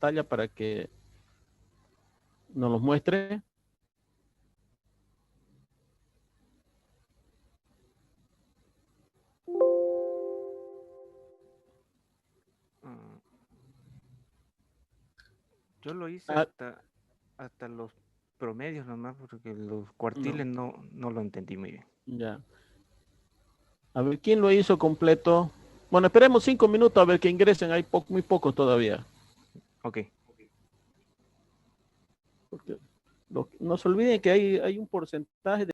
pantalla para que nos los muestre. Yo lo hice Ah, hasta los promedios nomás, porque los no, cuartiles no lo entendí muy bien. ya. A ver, ¿quién lo hizo completo? Bueno, esperemos 5 minutos a ver que ingresen. Hay muy pocos todavía. Ok. Porque no se olviden que hay un porcentaje de...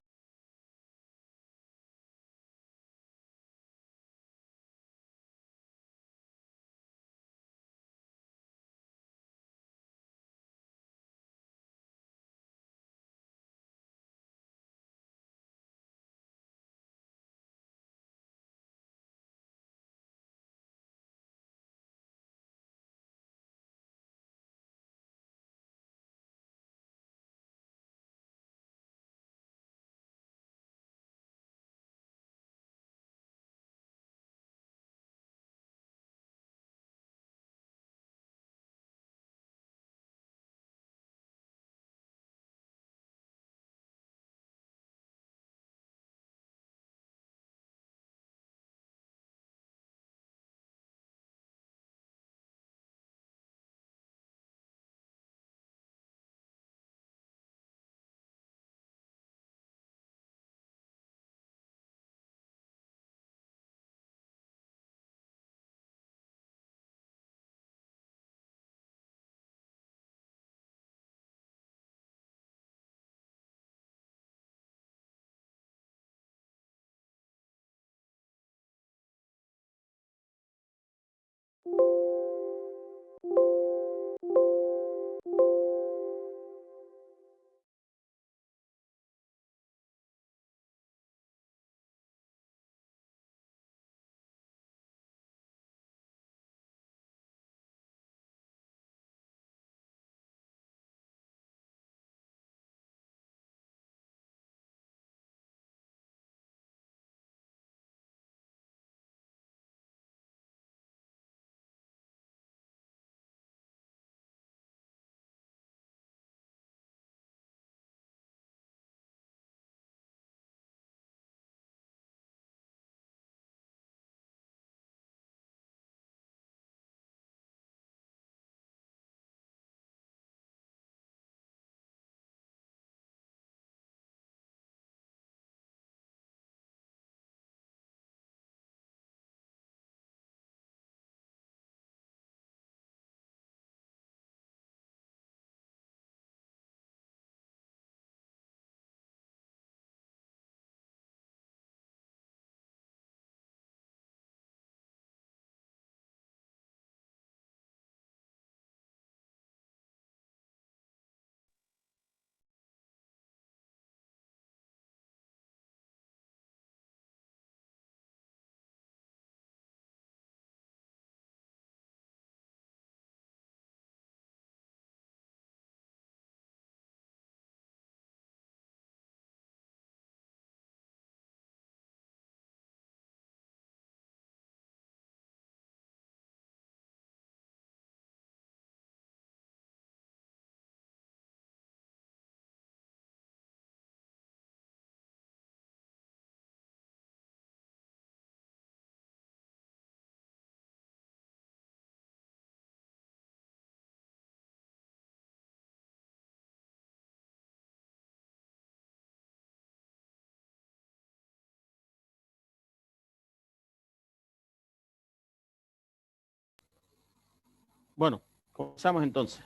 Bueno, comenzamos entonces.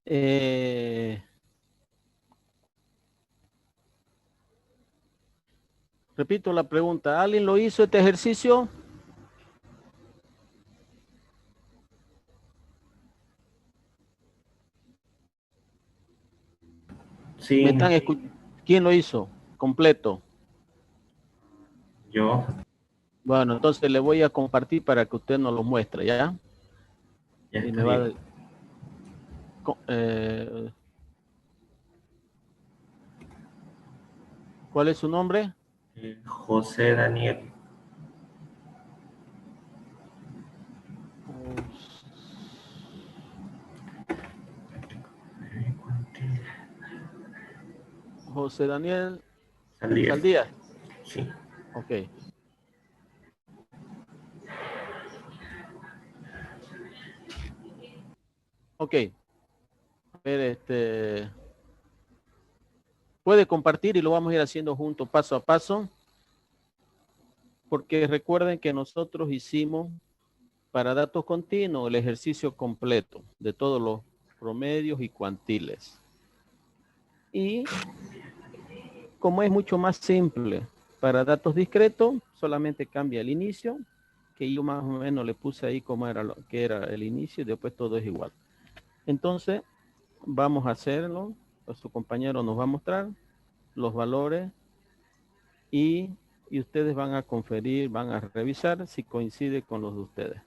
Eh, repito la pregunta. ¿Alguien lo hizo este ejercicio? ¿Me Sí, están ¿Quién lo hizo? Completo. yo. Bueno, entonces le voy a compartir para que usted nos lo muestre, ¿ya? Ya Y está me va a... bien. ¿Cuál es su nombre? José Daniel. José Daniel Saldías. Saldías. Sí. Ok. Ok. A ver, puede compartir y lo vamos a ir haciendo juntos paso a paso. Porque recuerden que nosotros hicimos para datos continuos el ejercicio completo de todos los promedios y cuantiles. Y como es mucho más simple para datos discretos, solamente cambia el inicio, que yo más o menos le puse ahí como era lo que era el inicio y después todo es igual. Entonces, vamos a hacerlo. Nuestro compañero nos va a mostrar los valores y ustedes van a conferir, van a revisar si coincide con los de ustedes.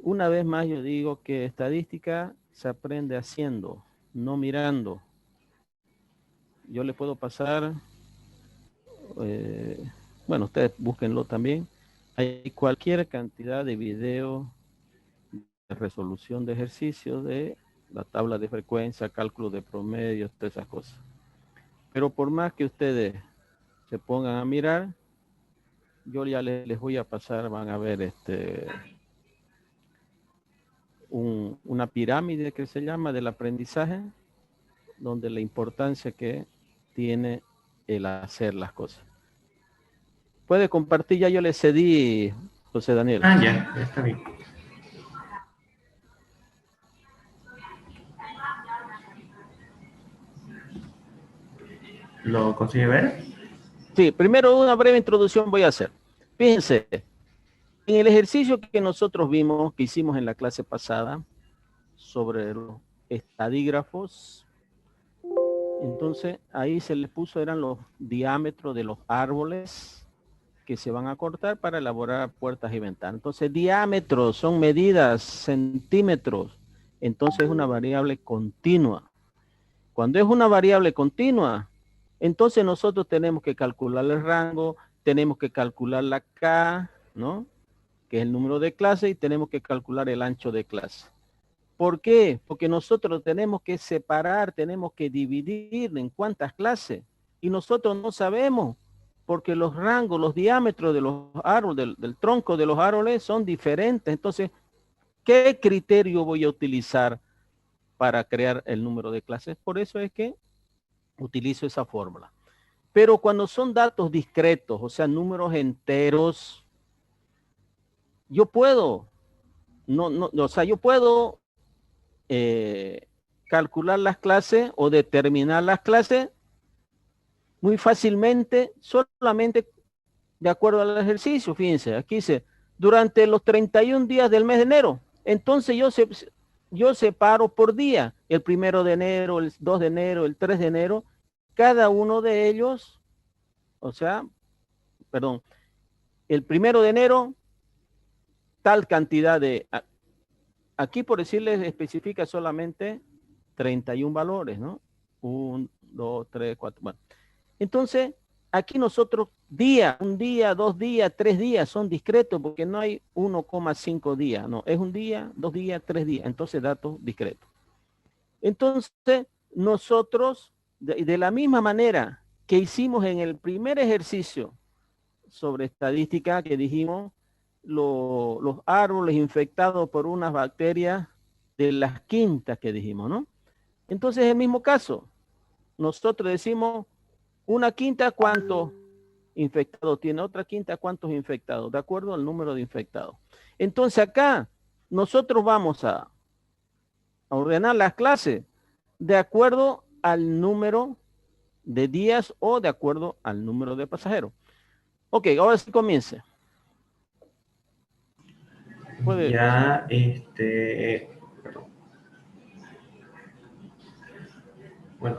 Una vez más yo digo que estadística se aprende haciendo, no mirando. Yo le puedo pasar, bueno, ustedes búsquenlo también. Hay cualquier cantidad de video de resolución de ejercicios de la tabla de frecuencia, cálculo de promedios, todas esas cosas. Pero por más que ustedes se pongan a mirar, yo ya les voy a pasar, van a ver una pirámide que se llama del aprendizaje, donde la importancia que tiene el hacer las cosas. Puede compartir, ya yo le cedí, José Daniel. Ah, ya está bien. ¿Lo consigue ver? Sí, primero una breve introducción voy a hacer. Fíjense, en el ejercicio que nosotros vimos, que hicimos en la clase pasada, sobre los estadígrafos, entonces ahí se le puso, eran los diámetros de los árboles que se van a cortar para elaborar puertas y ventanas. Entonces, diámetros son medidas, centímetros. Entonces, es una variable continua. Cuando es una variable continua, entonces nosotros tenemos que calcular el rango, tenemos que calcular la K, ¿no? Que es el número de clase, y tenemos que calcular el ancho de clase. ¿Por qué? Porque nosotros tenemos que separar, tenemos que dividir en cuántas clases. Y nosotros no sabemos, porque los rangos, los diámetros de los árboles, del tronco de los árboles son diferentes. Entonces, ¿qué criterio voy a utilizar para crear el número de clases? Por eso es que utilizo esa fórmula. Pero cuando son datos discretos, o sea, números enteros, yo puedo, o sea, yo puedo calcular las clases o determinar las clases muy fácilmente, solamente de acuerdo al ejercicio. Fíjense, aquí dice, durante los 31 días del mes de enero. Entonces yo separo por día, el 1 de enero, el 2 de enero, el 3 de enero, cada uno de ellos, o sea, perdón, el 1 de enero, tal cantidad de, aquí por decirles, especifica solamente 31 valores, ¿no? 1, 2, 3, 4, bueno. Entonces, aquí nosotros un día, 2 días, 3 días son discretos porque no hay 1,5 días, no, es un día, 2 días, 3 días, entonces datos discretos. Entonces, nosotros, de la misma manera que hicimos en el primer ejercicio sobre estadística, que dijimos los árboles infectados por unas bacterias de las quintas que dijimos, ¿no? Entonces, el mismo caso, nosotros decimos una quinta cuántos infectados tiene, otra quinta cuántos infectados, de acuerdo al número de infectados. Entonces acá nosotros vamos a ordenar las clases de acuerdo al número de días o de acuerdo al número de pasajeros. Ok, ahora sí comience. Puede. Ya, perdón. Bueno,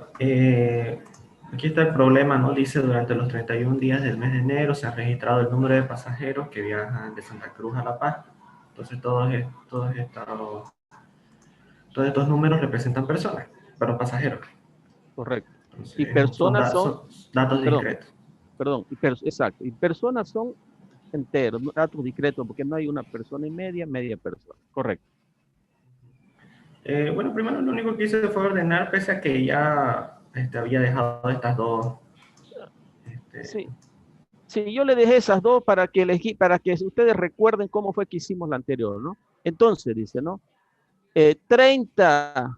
aquí está el problema, ¿no? Dice, durante los 31 días del mes de enero se ha registrado el número de pasajeros que viajan de Santa Cruz a La Paz. Entonces, todos estos números representan personas, pero pasajeros. Correcto. Entonces, Y personas son, datos perdón, discretos. perdón, exacto. Y personas son enteros, datos discretos, porque no hay una persona y media persona. Correcto. Bueno, primero lo único que hice fue ordenar, pese a que ya había dejado estas dos. Sí. Sí, yo le dejé esas dos para que ustedes recuerden cómo fue que hicimos la anterior, ¿no? Entonces, dice, ¿no? 30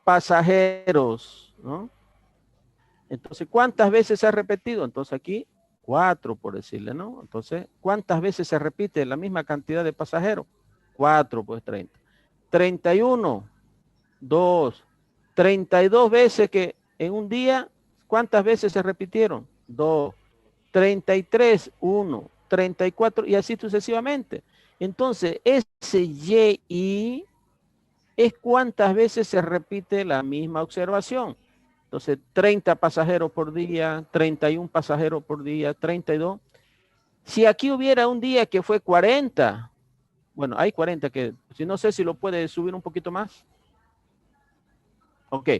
pasajeros, ¿no? Entonces, ¿cuántas veces se ha repetido? Entonces aquí, 4 por decirle, ¿no? Entonces, ¿cuántas veces se repite la misma cantidad de pasajeros? 4, pues 30. 31, 2, 32 veces que en un día, ¿cuántas veces se repitieron? 2, 33, 1, 34 y así sucesivamente. Entonces, ese Y es cuántas veces se repite la misma observación. Entonces, 30 pasajeros por día, 31 pasajeros por día, 32. Si aquí hubiera un día que fue 40, bueno, hay 40 que, si no sé si lo puede subir un poquito más. Ok.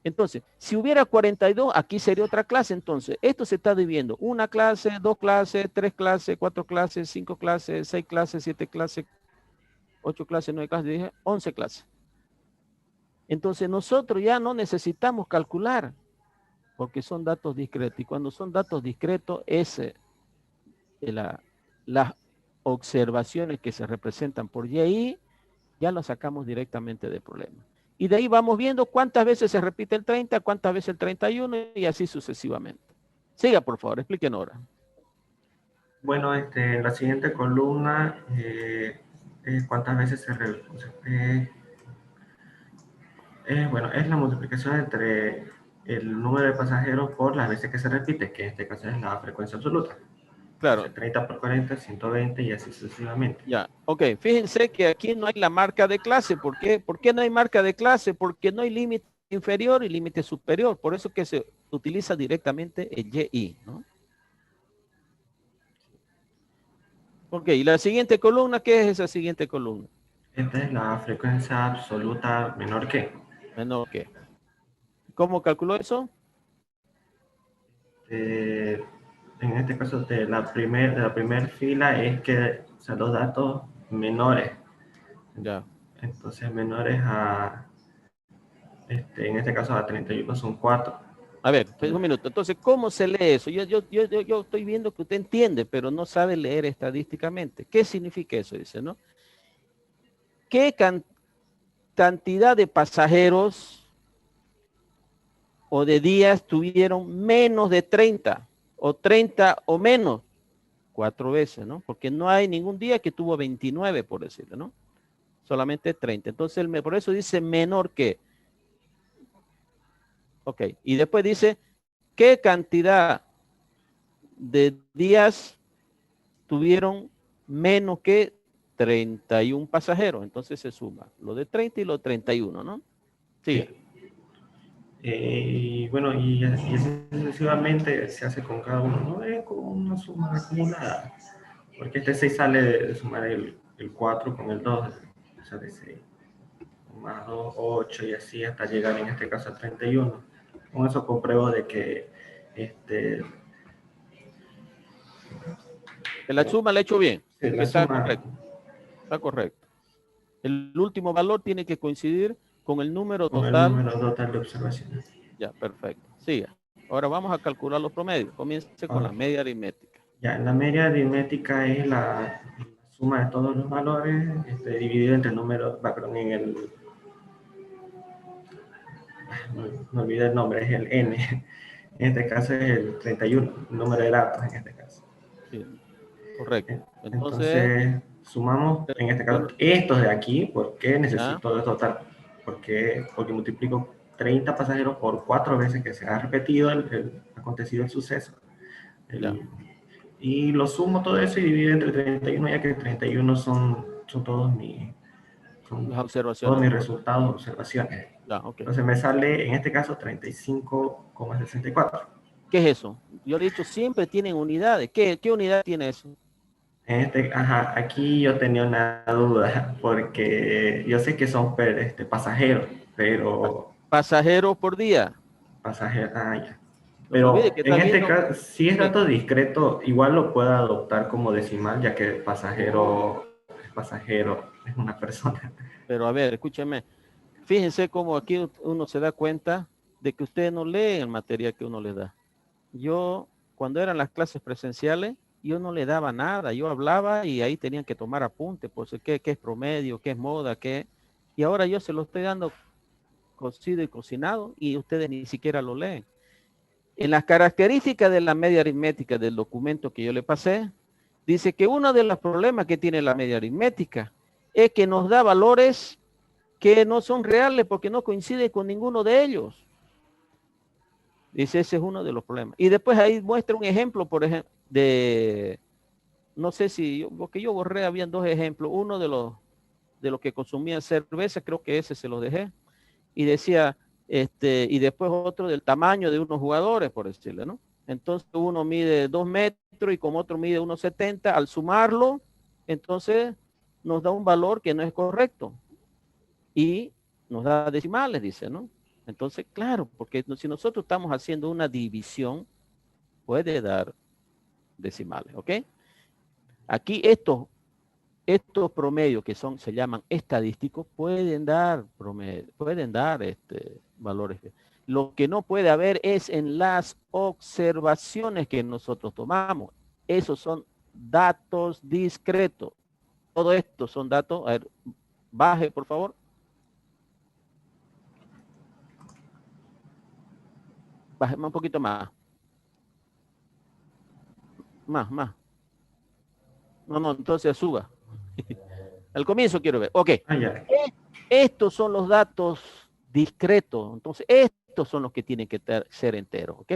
Entonces, si hubiera 42, aquí sería otra clase. Entonces, esto se está dividiendo. Una clase, 2 clases, 3 clases, 4 clases, 5 clases, 6 clases, 7 clases, 8 clases, 9 clases, 10, 11 clases. Entonces, nosotros ya no necesitamos calcular porque son datos discretos. Y cuando son datos discretos, las observaciones que se representan por Y ya lo sacamos directamente del problema. Y de ahí vamos viendo cuántas veces se repite el 30, cuántas veces el 31 y así sucesivamente. Siga, por favor, expliquen ahora. Bueno, en la siguiente columna, ¿cuántas veces se repite? Bueno, es la multiplicación entre el número de pasajeros por las veces que se repite, que en este caso es la frecuencia absoluta. Claro. Entonces, 30 por 40, 120 y así sucesivamente. Ya, ok. Fíjense que aquí no hay la marca de clase. ¿Por qué? ¿Por qué no hay marca de clase? Porque no hay límite inferior y límite superior. Por eso que se utiliza directamente el YI, ¿no? Ok, y la siguiente columna, ¿qué es esa siguiente columna? Esta es la frecuencia absoluta menor que. Menor que. ¿Cómo calculó eso? En este caso, de la primera fila es que, o sea, los datos menores. Ya. Entonces, menores a, en este caso, a 31 son 4. A ver, un minuto. Entonces, ¿cómo se lee eso? Yo estoy viendo que usted entiende, pero no sabe leer estadísticamente. ¿Qué significa eso? Dice, ¿no? ¿Qué cantidad de pasajeros o de días tuvieron menos de 30 o 30 o menos? 4 veces, ¿no? Porque no hay ningún día que tuvo 29, por decirlo, ¿no? Solamente 30. Entonces, por eso dice menor que. Ok. Y después dice, ¿qué cantidad de días tuvieron menos que 31 pasajeros? Entonces se suma lo de 30 y lo de 31, ¿no? Sigue. Sí. Y bueno, y así sucesivamente se hace con cada uno, no es como una suma acumulada, porque este 6 sale de sumar el 4 con el 2, o sea, de 6 más 2, 8 y así hasta llegar en este caso a 31. Con eso compruebo de que La suma la he hecho bien, sí, la que está suma correcto. Está correcto. El último valor tiene que coincidir con el número con el total. número total de observaciones. Ya, perfecto. Siga. Ahora vamos a calcular los promedios. Comience con la media aritmética. Ya, la media aritmética es la suma de todos los valores dividido entre el número, perdón, no olvidé el nombre, es el n. En este caso es el 31, el número de datos en este caso. Sí, correcto. Entonces sumamos, en este caso, estos de aquí. ¿Por qué necesito de total? Porque multiplico 30 pasajeros por 4 veces que se ha repetido acontecido el suceso. Y lo sumo todo eso y divido entre 31, ya que 31 son todos las observaciones. Todos mis resultados, observaciones. Okay. Entonces me sale, en este caso, 35,64. ¿Qué es eso? Yo le he dicho, siempre tienen unidades. ¿Qué unidad tiene eso? Aquí yo tenía una duda, porque yo sé que son pasajeros, pero... Pasajeros por día. Pasajeros, ya. No Pero que en este caso, si es dato discreto, igual lo puedo adoptar como decimal, ya que pasajero es una persona. Pero a ver, escúcheme. Fíjense cómo aquí uno se da cuenta de que ustedes no leen el material que uno les da. Yo, cuando eran las clases presenciales, yo no le daba nada. Yo hablaba y ahí tenían que tomar apunte, pues, qué es promedio, qué es moda, qué. Y ahora yo se lo estoy dando cocido y cocinado y ustedes ni siquiera lo leen. En las características de la media aritmética del documento que yo le pasé, dice que uno de los problemas que tiene la media aritmética es que nos da valores que no son reales porque no coinciden con ninguno de ellos. Dice, ese es uno de los problemas. Y después ahí muestra un ejemplo, por ejemplo, de, no sé si, porque yo borré, habían dos ejemplos. Uno de los que consumían cerveza, creo que ese se lo dejé. Y decía, y después otro del tamaño de unos jugadores, por decirlo, ¿no? Entonces uno mide 2 metros y como otro mide 1,70, al sumarlo, entonces nos da un valor que no es correcto. Y nos da decimales, dice, ¿no? Entonces, claro, porque si nosotros estamos haciendo una división, puede dar decimales, ¿ok? Aquí estos promedios que se llaman estadísticos, pueden dar promedio, pueden dar valores. Lo que no puede haber es en las observaciones que nosotros tomamos. Esos son datos discretos. Todo esto son datos. A ver, baje, por favor. Bájeme un poquito más. Más. No, entonces suba. Al comienzo quiero ver. Ok. Ya. Estos son los datos discretos. Entonces, estos son los que tienen que ser enteros. Ok.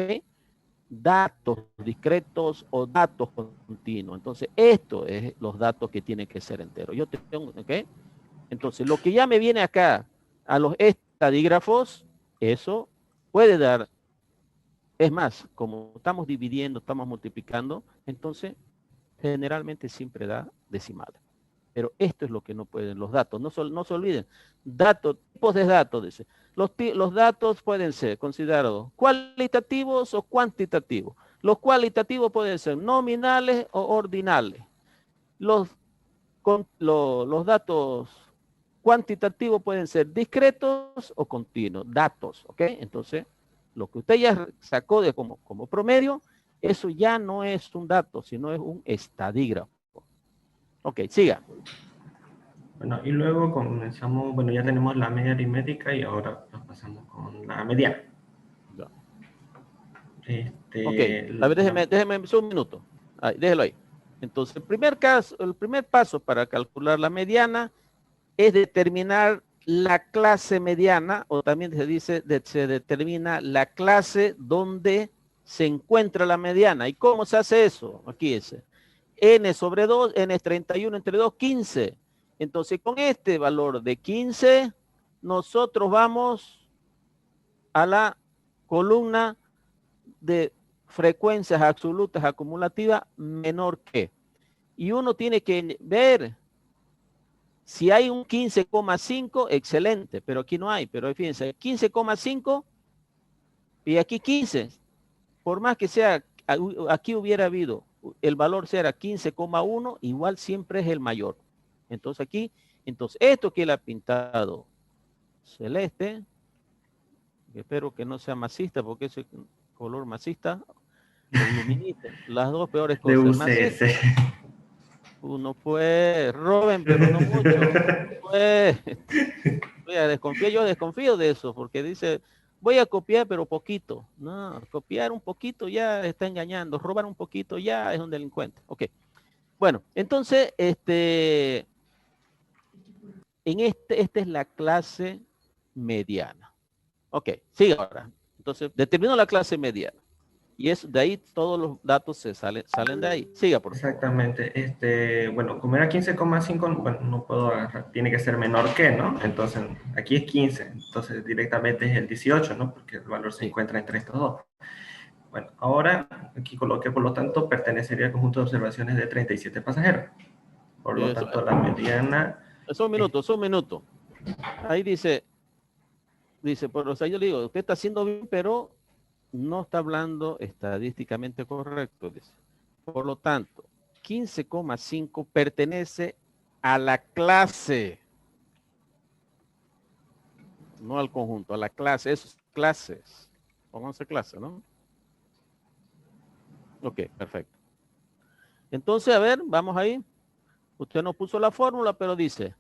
Datos discretos o datos continuos. Entonces, estos es los datos que tienen que ser enteros. Yo tengo, ok. Entonces, lo que ya me viene acá a los estadígrafos, eso puede dar. Es más, como estamos dividiendo, estamos multiplicando, entonces generalmente siempre da decimales. Pero esto es lo que no pueden los datos. No se olviden. Datos, tipos de datos, dice. Los datos pueden ser considerados cualitativos o cuantitativos. Los cualitativos pueden ser nominales o ordinales. Los datos cuantitativos pueden ser discretos o continuos. Datos, ¿ok? Entonces, lo que usted ya sacó de como promedio, eso ya no es un dato, sino es un estadígrafo. Ok, siga. Bueno, y luego comenzamos, bueno, ya tenemos la media aritmética y ahora nos pasamos con la mediana. Ya. Ok, a ver, déjeme un minuto. Ahí, déjelo ahí. Entonces, el primer paso para calcular la mediana es determinar la clase mediana, o también se dice, se determina la clase donde se encuentra la mediana. ¿Y cómo se hace eso? Aquí es n sobre 2, n es 31 entre 2, 15. Entonces, con este valor de 15, nosotros vamos a la columna de frecuencias absolutas acumulativas menor que. Y uno tiene que ver si hay un 15,5, excelente, pero aquí no hay. Pero fíjense, 15,5 y aquí 15. Por más que sea, aquí hubiera habido, el valor será 15,1, igual siempre es el mayor. Entonces aquí, esto que él ha pintado celeste, espero que no sea masista, porque ese color masista, o luminita, las dos peores De cosas. El masista, UCS. uno puede, roben, pero no mucho. Pues, yo desconfío de eso, porque dice, voy a copiar, pero poquito. No, copiar un poquito ya está engañando, robar un poquito ya es un delincuente. Ok. Bueno, entonces, esta es la clase mediana. Ok, sigue ahora. Entonces, determino la clase mediana. Y de ahí todos los datos salen de ahí. Siga, por favor. Exactamente. Bueno, como era 15,5, bueno, no puedo agarrar, tiene que ser menor que, ¿no? Entonces, aquí es 15, entonces directamente es el 18, ¿no? Porque el valor se Sí. encuentra entre estos dos. Bueno, ahora aquí coloqué, por lo tanto, pertenecería al conjunto de observaciones de 37 pasajeros. Por lo Eso, tanto, la mediana... es un minuto. Ahí dice, o sea, yo le digo, usted está haciendo bien, pero no está hablando estadísticamente correcto, dice. Por lo tanto, 15,5 pertenece a la clase. no al conjunto, a la clase, esos clases. Pónganse clase, ¿no? Ok, perfecto. Entonces, a ver, vamos ahí. Usted no puso la fórmula, pero dice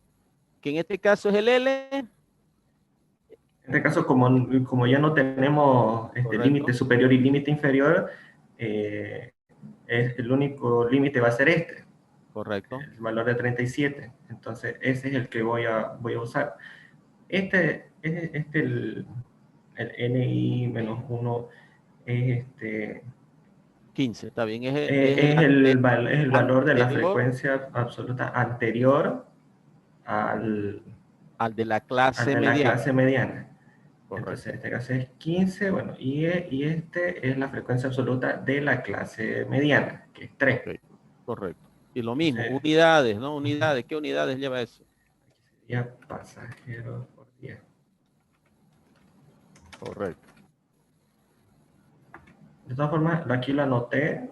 que en este caso es el L. En este caso, como ya no tenemos límite Correcto, superior y límite inferior, el único límite va a ser correcto. el valor de 37. Entonces, ese es el que voy a usar. El NI menos 1 es, 15, está bien. es el valor de la Anterior frecuencia absoluta anterior al, al de la al clase de la mediana. clase mediana. Entonces, Correcto, en este caso es 15, bueno, y este es la frecuencia absoluta de la clase mediana, que es 3. ok, correcto. Y lo mismo, Entonces, unidades, ¿no? Unidades, ¿qué unidades lleva eso? aquí sería pasajeros por día. Correcto. De todas formas, aquí lo anoté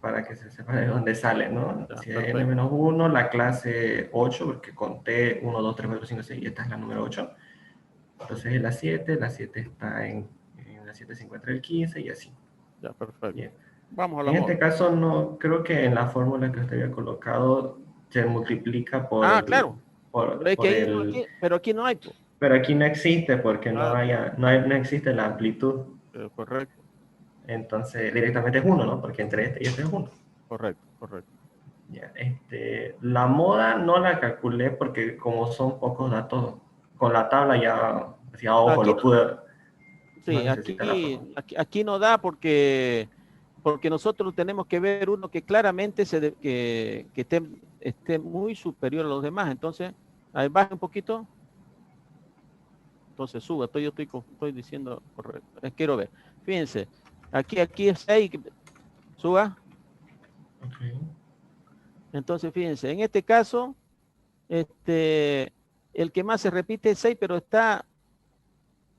para que se sepa de dónde sale, ¿no? Ya, Si es perfecto. n-1, la clase 8, porque conté 1, 2, 3, 4, 5, 6, y esta es la número 8. Entonces es la 7 está en la 7 se encuentra el 15 y así. Ya, perfecto. Bien. Vamos a la En este moda. caso, no creo que en la fórmula que usted había colocado se multiplica Ah, claro. Pero es que por ahí no, el... pero aquí no hay, pues. Pero aquí no existe porque Claro, no existe la amplitud. correcto, Entonces directamente es 1, ¿no? Porque entre este y este es 1. correcto, correcto. Ya, la moda no la calculé porque como son pocos datos, con la tabla ya, decía, ojo, Aquí lo no, pude, no sí, necesita la fórmula. aquí no da porque nosotros tenemos que ver uno que claramente que esté muy superior a los demás. Entonces, ahí baja un poquito. Entonces suba, estoy diciendo correcto. Quiero ver. Fíjense, aquí es 6, suba. Okay. Entonces, fíjense, en este caso, el que más se repite es 6, pero está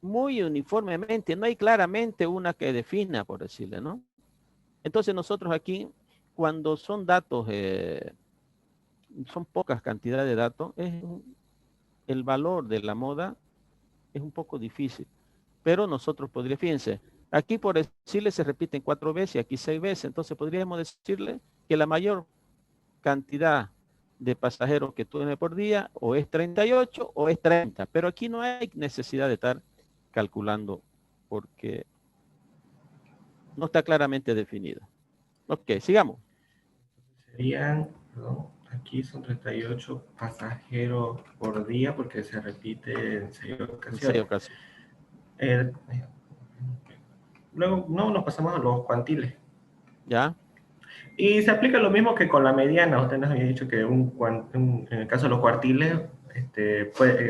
muy uniformemente, no hay claramente una que defina, por decirle, ¿no? Entonces nosotros aquí, cuando son datos, son pocas cantidades de datos, el valor de la moda es un poco difícil. Pero nosotros podríamos, fíjense, aquí por decirle se repiten 4 veces y aquí 6 veces, entonces podríamos decirle que la mayor cantidad de pasajeros que tiene por día o es 38 o es 30, pero aquí no hay necesidad de estar calculando porque no está claramente definido. Ok, sigamos. Serían, perdón, aquí son 38 pasajeros por día porque se repite en 6 En 6 ocasiones. ocasiones. Eh, Luego, no, nos pasamos a los cuantiles. ¿Ya? Y se aplica lo mismo que con la mediana. Usted nos había dicho que en el caso de los cuartiles,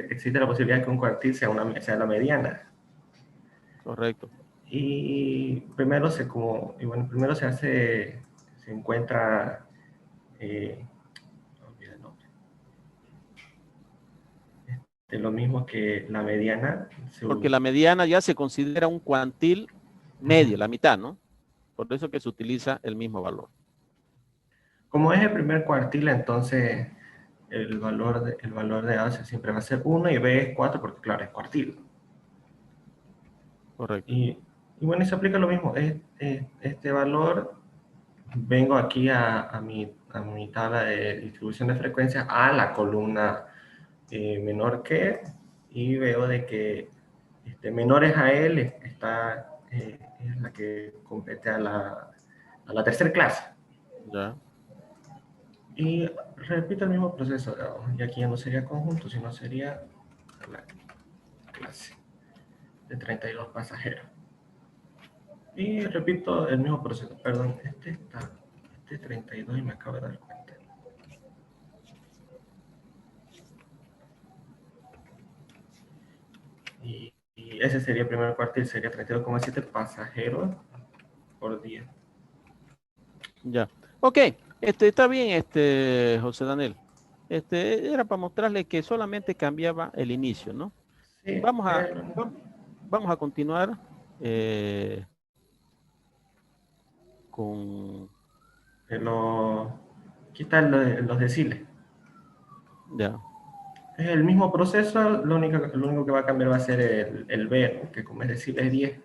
existe la posibilidad que un cuartil sea la mediana. Correcto. Y primero se encuentra, no olvidé el nombre, lo mismo que la mediana. Porque la mediana ya se considera un cuantil medio, la mitad, ¿no? Por eso que se utiliza el mismo valor. Como es el primer cuartil, entonces el valor de A siempre va a ser 1 y B es 4 porque claro, es cuartil. Correcto. Y bueno, y se aplica lo mismo. Este valor, vengo aquí a mi tabla de distribución de frecuencias, a la columna menor que, y veo de que menores a él es la que compete a la tercera clase. Ya. Y repito el mismo proceso, y aquí ya no sería conjunto, sino sería la clase de 32 pasajeros. Y repito el mismo proceso, perdón, este es 32 y me acabo de dar cuenta. Y ese sería el primer cuartil, sería 32,7 pasajeros por día. Ya. Ok, está bien, José Daniel. Era para mostrarle que solamente cambiaba el inicio, ¿no? Sí, Vamos a, vamos a continuar con, aquí están los deciles. ya. Es el mismo proceso, lo único que va a cambiar va a ser el B, ¿no? Que como es decir es 10.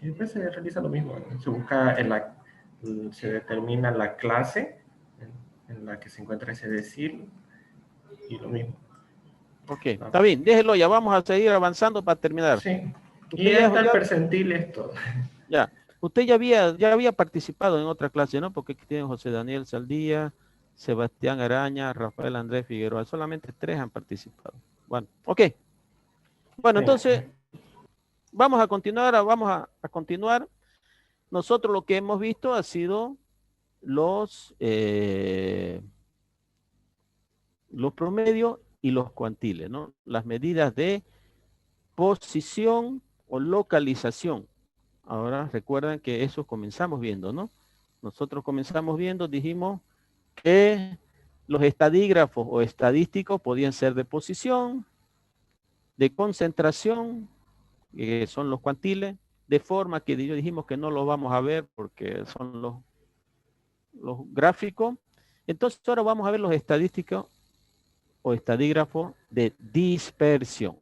Y después se realiza lo mismo, ¿no? Se determina la clase en la que se encuentra ese decir y lo mismo. Ok, está bien, déjelo, ya vamos a seguir avanzando para terminar. Sí, y Usted ya está el percentil esto. ya, usted ya había participado en otra clase, ¿no? Porque aquí tienen José Daniel Saldía, Sebastián Araña, Rafael Andrés Figueroa, solamente 3 han participado. Bueno, ok. Bueno, Sí. entonces vamos a continuar, a continuar. Nosotros lo que hemos visto ha sido los promedios y los cuantiles, ¿no? Las medidas de posición o localización. Ahora recuerdan que eso comenzamos viendo, ¿no? Nosotros comenzamos viendo, dijimos que los estadígrafos o estadísticos podían ser de posición, de concentración, que son los cuantiles, de forma que dijimos que no los vamos a ver porque son los gráficos. Entonces ahora vamos a ver los estadísticos o estadígrafos de dispersión.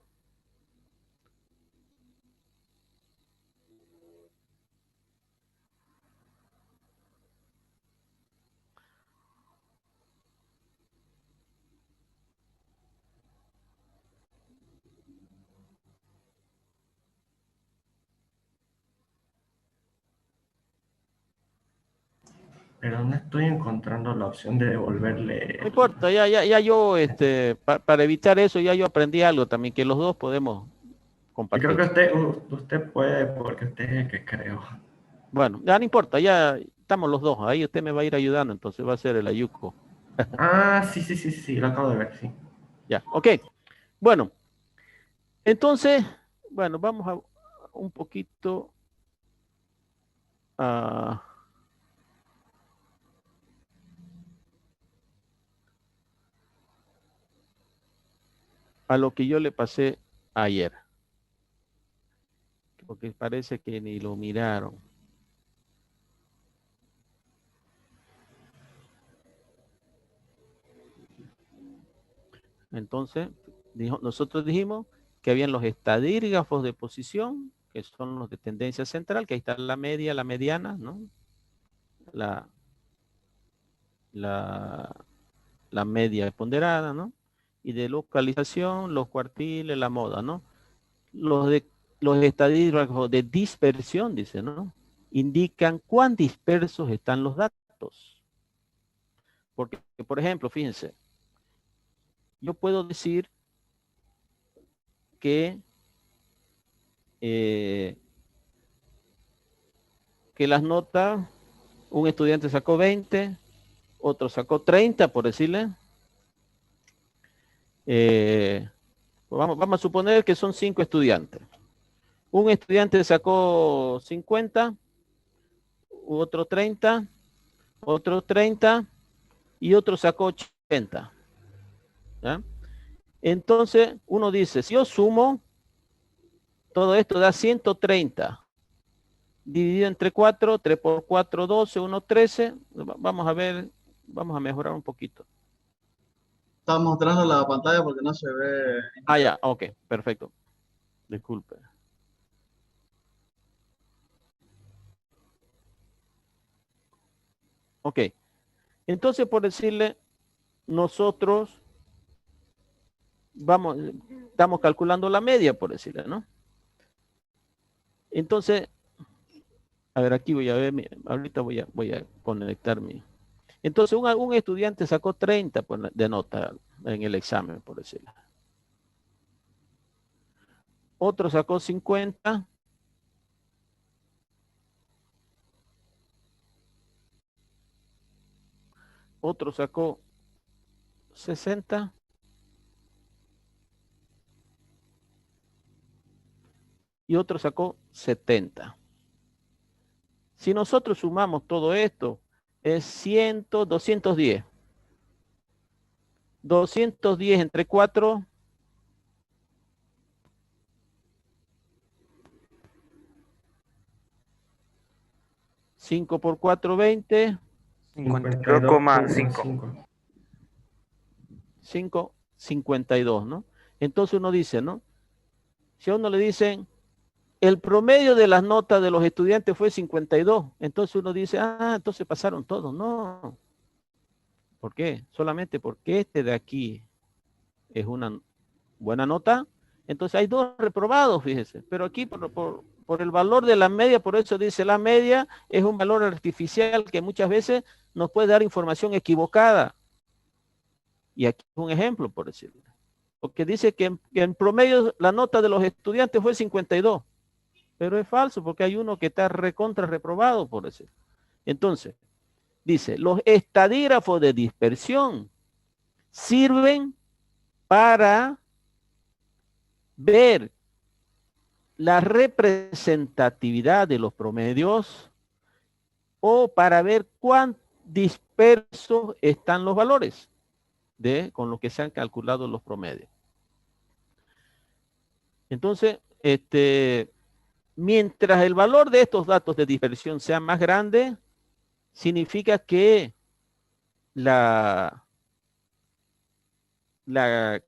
Pero no estoy encontrando la opción de devolverle. No importa, ya yo, para evitar eso, ya yo aprendí algo también, que los dos podemos Yo creo compartir. que usted puede, porque usted es el que creo. Bueno, ya no importa, ya estamos los dos, ahí usted me va a ir ayudando, entonces va a ser el ayuco. Ah, sí, lo acabo de ver, sí. Ya, ok. Bueno, entonces, bueno, vamos a un poquito a lo que yo le pasé ayer, porque parece que ni lo miraron. Entonces, nosotros dijimos que habían los estadígrafos de posición, que son los de tendencia central, que ahí está la media, la mediana, ¿no? La, la, la media ponderada, ¿no? Y de localización, los cuartiles, la moda, ¿no? Los de los estadígrafos de dispersión, dice, ¿no? Indican cuán dispersos están los datos. Porque, por ejemplo, fíjense, yo puedo decir que eh, las notas, un estudiante sacó 20, otro sacó 30, por decirle. Vamos a suponer que son 5 estudiantes. Un estudiante sacó 50, otro 30, otro 30 y otro sacó 80. ¿Ya? Entonces, uno dice, si yo sumo, todo esto da 130. Dividido entre 4, 3 por 4, 12, 1, 13. Vamos a ver, vamos a mejorar un poquito. Está mostrando la pantalla porque no se ve. Ah, ya, ok, perfecto. Disculpe. Ok, entonces por decirle, nosotros estamos calculando la media, por decirle, ¿no? Entonces, a ver, aquí voy a ver, ahorita voy a conectar mi. Entonces, un estudiante sacó 30 de nota en el examen, por decirlo. Otro sacó 50. Otro sacó 60. Y otro sacó 70. Si nosotros sumamos todo esto, es 100, 210. 210 entre 4. 5 por 4, 20. 52,5. 52,5. 5. 52, ¿no? Entonces uno dice, ¿no? Si a uno le dicen, el promedio de las notas de los estudiantes fue 52, entonces uno dice, ah, entonces pasaron todos. No. ¿Por qué? Solamente porque este de aquí es una buena nota, entonces hay 2 reprobados, fíjese. Pero aquí por el valor de la media, por eso dice la media, es un valor artificial que muchas veces nos puede dar información equivocada. Y aquí es un ejemplo, por decirlo. Porque dice que en promedio la nota de los estudiantes fue 52. Pero es falso, porque hay uno que está recontra reprobado, por decirlo. Entonces, dice, los estadígrafos de dispersión sirven para ver la representatividad de los promedios o para ver cuán dispersos están los valores con los que se han calculado los promedios. Entonces, mientras el valor de estos datos de dispersión sea más grande, significa que la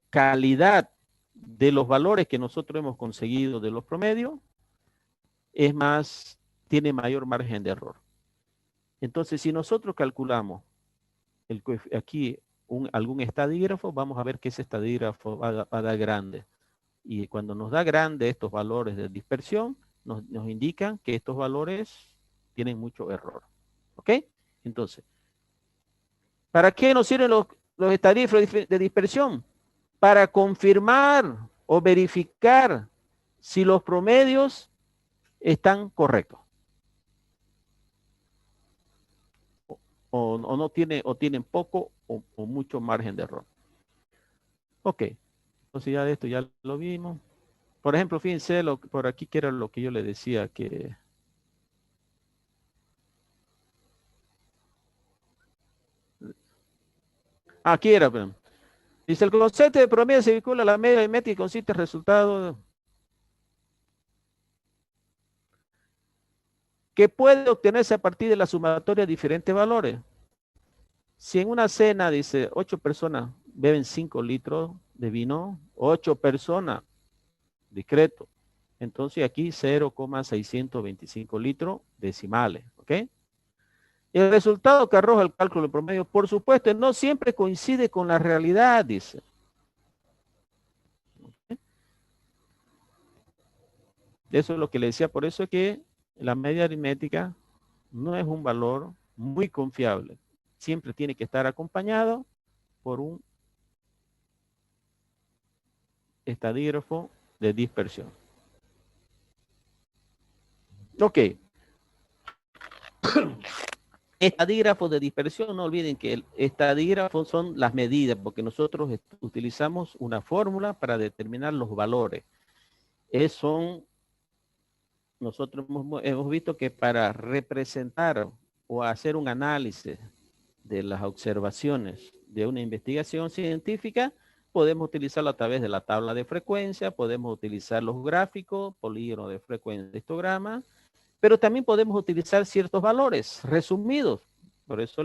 calidad de los valores que nosotros hemos conseguido de los promedios tiene mayor margen de error. Entonces, si nosotros calculamos aquí algún estadígrafo, vamos a ver que ese estadígrafo va a dar grande. Y cuando nos da grande estos valores de dispersión, nos indican que estos valores tienen mucho error. ¿Ok? Entonces, ¿para qué nos sirven los estadígrafos de dispersión? Para confirmar o verificar si los promedios están correctos. O no tienen poco o mucho margen de error. Ok. Entonces ya de esto ya lo vimos. Por ejemplo, fíjense por aquí que era lo que yo le decía que... Aquí era, pero... Dice, el concepto de promedio se vincula a la media aritmética y consiste en resultado que puede obtenerse a partir de la sumatoria de diferentes valores. Si en una cena, dice, 8 personas beben 5 litros de vino, 8 personas, discreto. Entonces aquí 0,625 litros decimales, ¿ok? El resultado que arroja el cálculo de promedio, por supuesto, no siempre coincide con la realidad, dice. Eso es lo que le decía, por eso es que la media aritmética no es un valor muy confiable. Siempre tiene que estar acompañado por un estadígrafo de dispersión. Ok. Estadígrafos de dispersión, no olviden que el estadígrafo son las medidas, porque nosotros utilizamos una fórmula para determinar los valores. Nosotros hemos visto que para representar o hacer un análisis de las observaciones de una investigación científica, podemos utilizarlo a través de la tabla de frecuencia, podemos utilizar los gráficos, polígono de frecuencia, histograma, pero también podemos utilizar ciertos valores resumidos. Por eso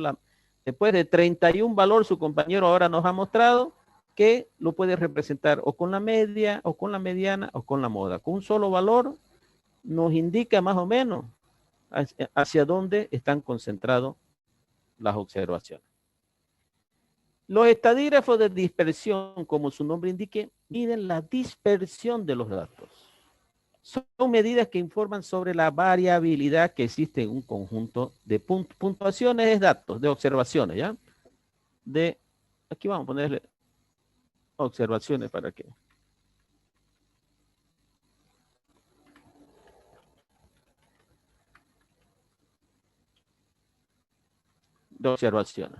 después de 31 valores, su compañero ahora nos ha mostrado que lo puede representar o con la media, o con la mediana, o con la moda. Con un solo valor nos indica más o menos hacia dónde están concentrados las observaciones. Los estadígrafos de dispersión, como su nombre indique, miden la dispersión de los datos. Son medidas que informan sobre la variabilidad que existe en un conjunto de puntuaciones de datos, de observaciones, ¿ya? Aquí vamos a ponerle observaciones para que... De observaciones.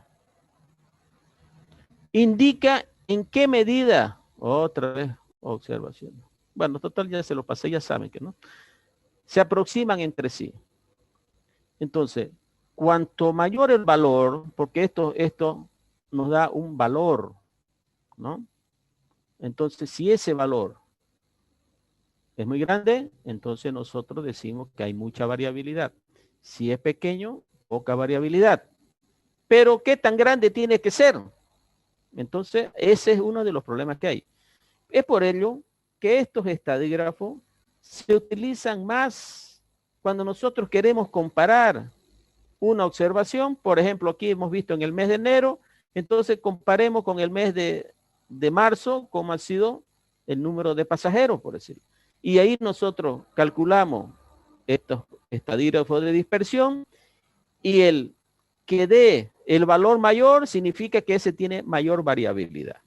Indica en qué medida, otra vez, observaciones. Bueno, total ya se lo pasé, ya saben que no. Se aproximan entre sí. Entonces, cuanto mayor el valor, porque esto nos da un valor, ¿no? Entonces, si ese valor es muy grande, entonces nosotros decimos que hay mucha variabilidad. Si es pequeño, poca variabilidad. Pero, ¿qué tan grande tiene que ser? Entonces, ese es uno de los problemas que hay. Es por ello que estos estadígrafos se utilizan más cuando nosotros queremos comparar una observación. Por ejemplo, aquí hemos visto en el mes de enero, entonces comparemos con el mes de marzo, cómo ha sido el número de pasajeros, por decirlo. Y ahí nosotros calculamos estos estadígrafos de dispersión y el que dé el valor mayor significa que ese tiene mayor variabilidad.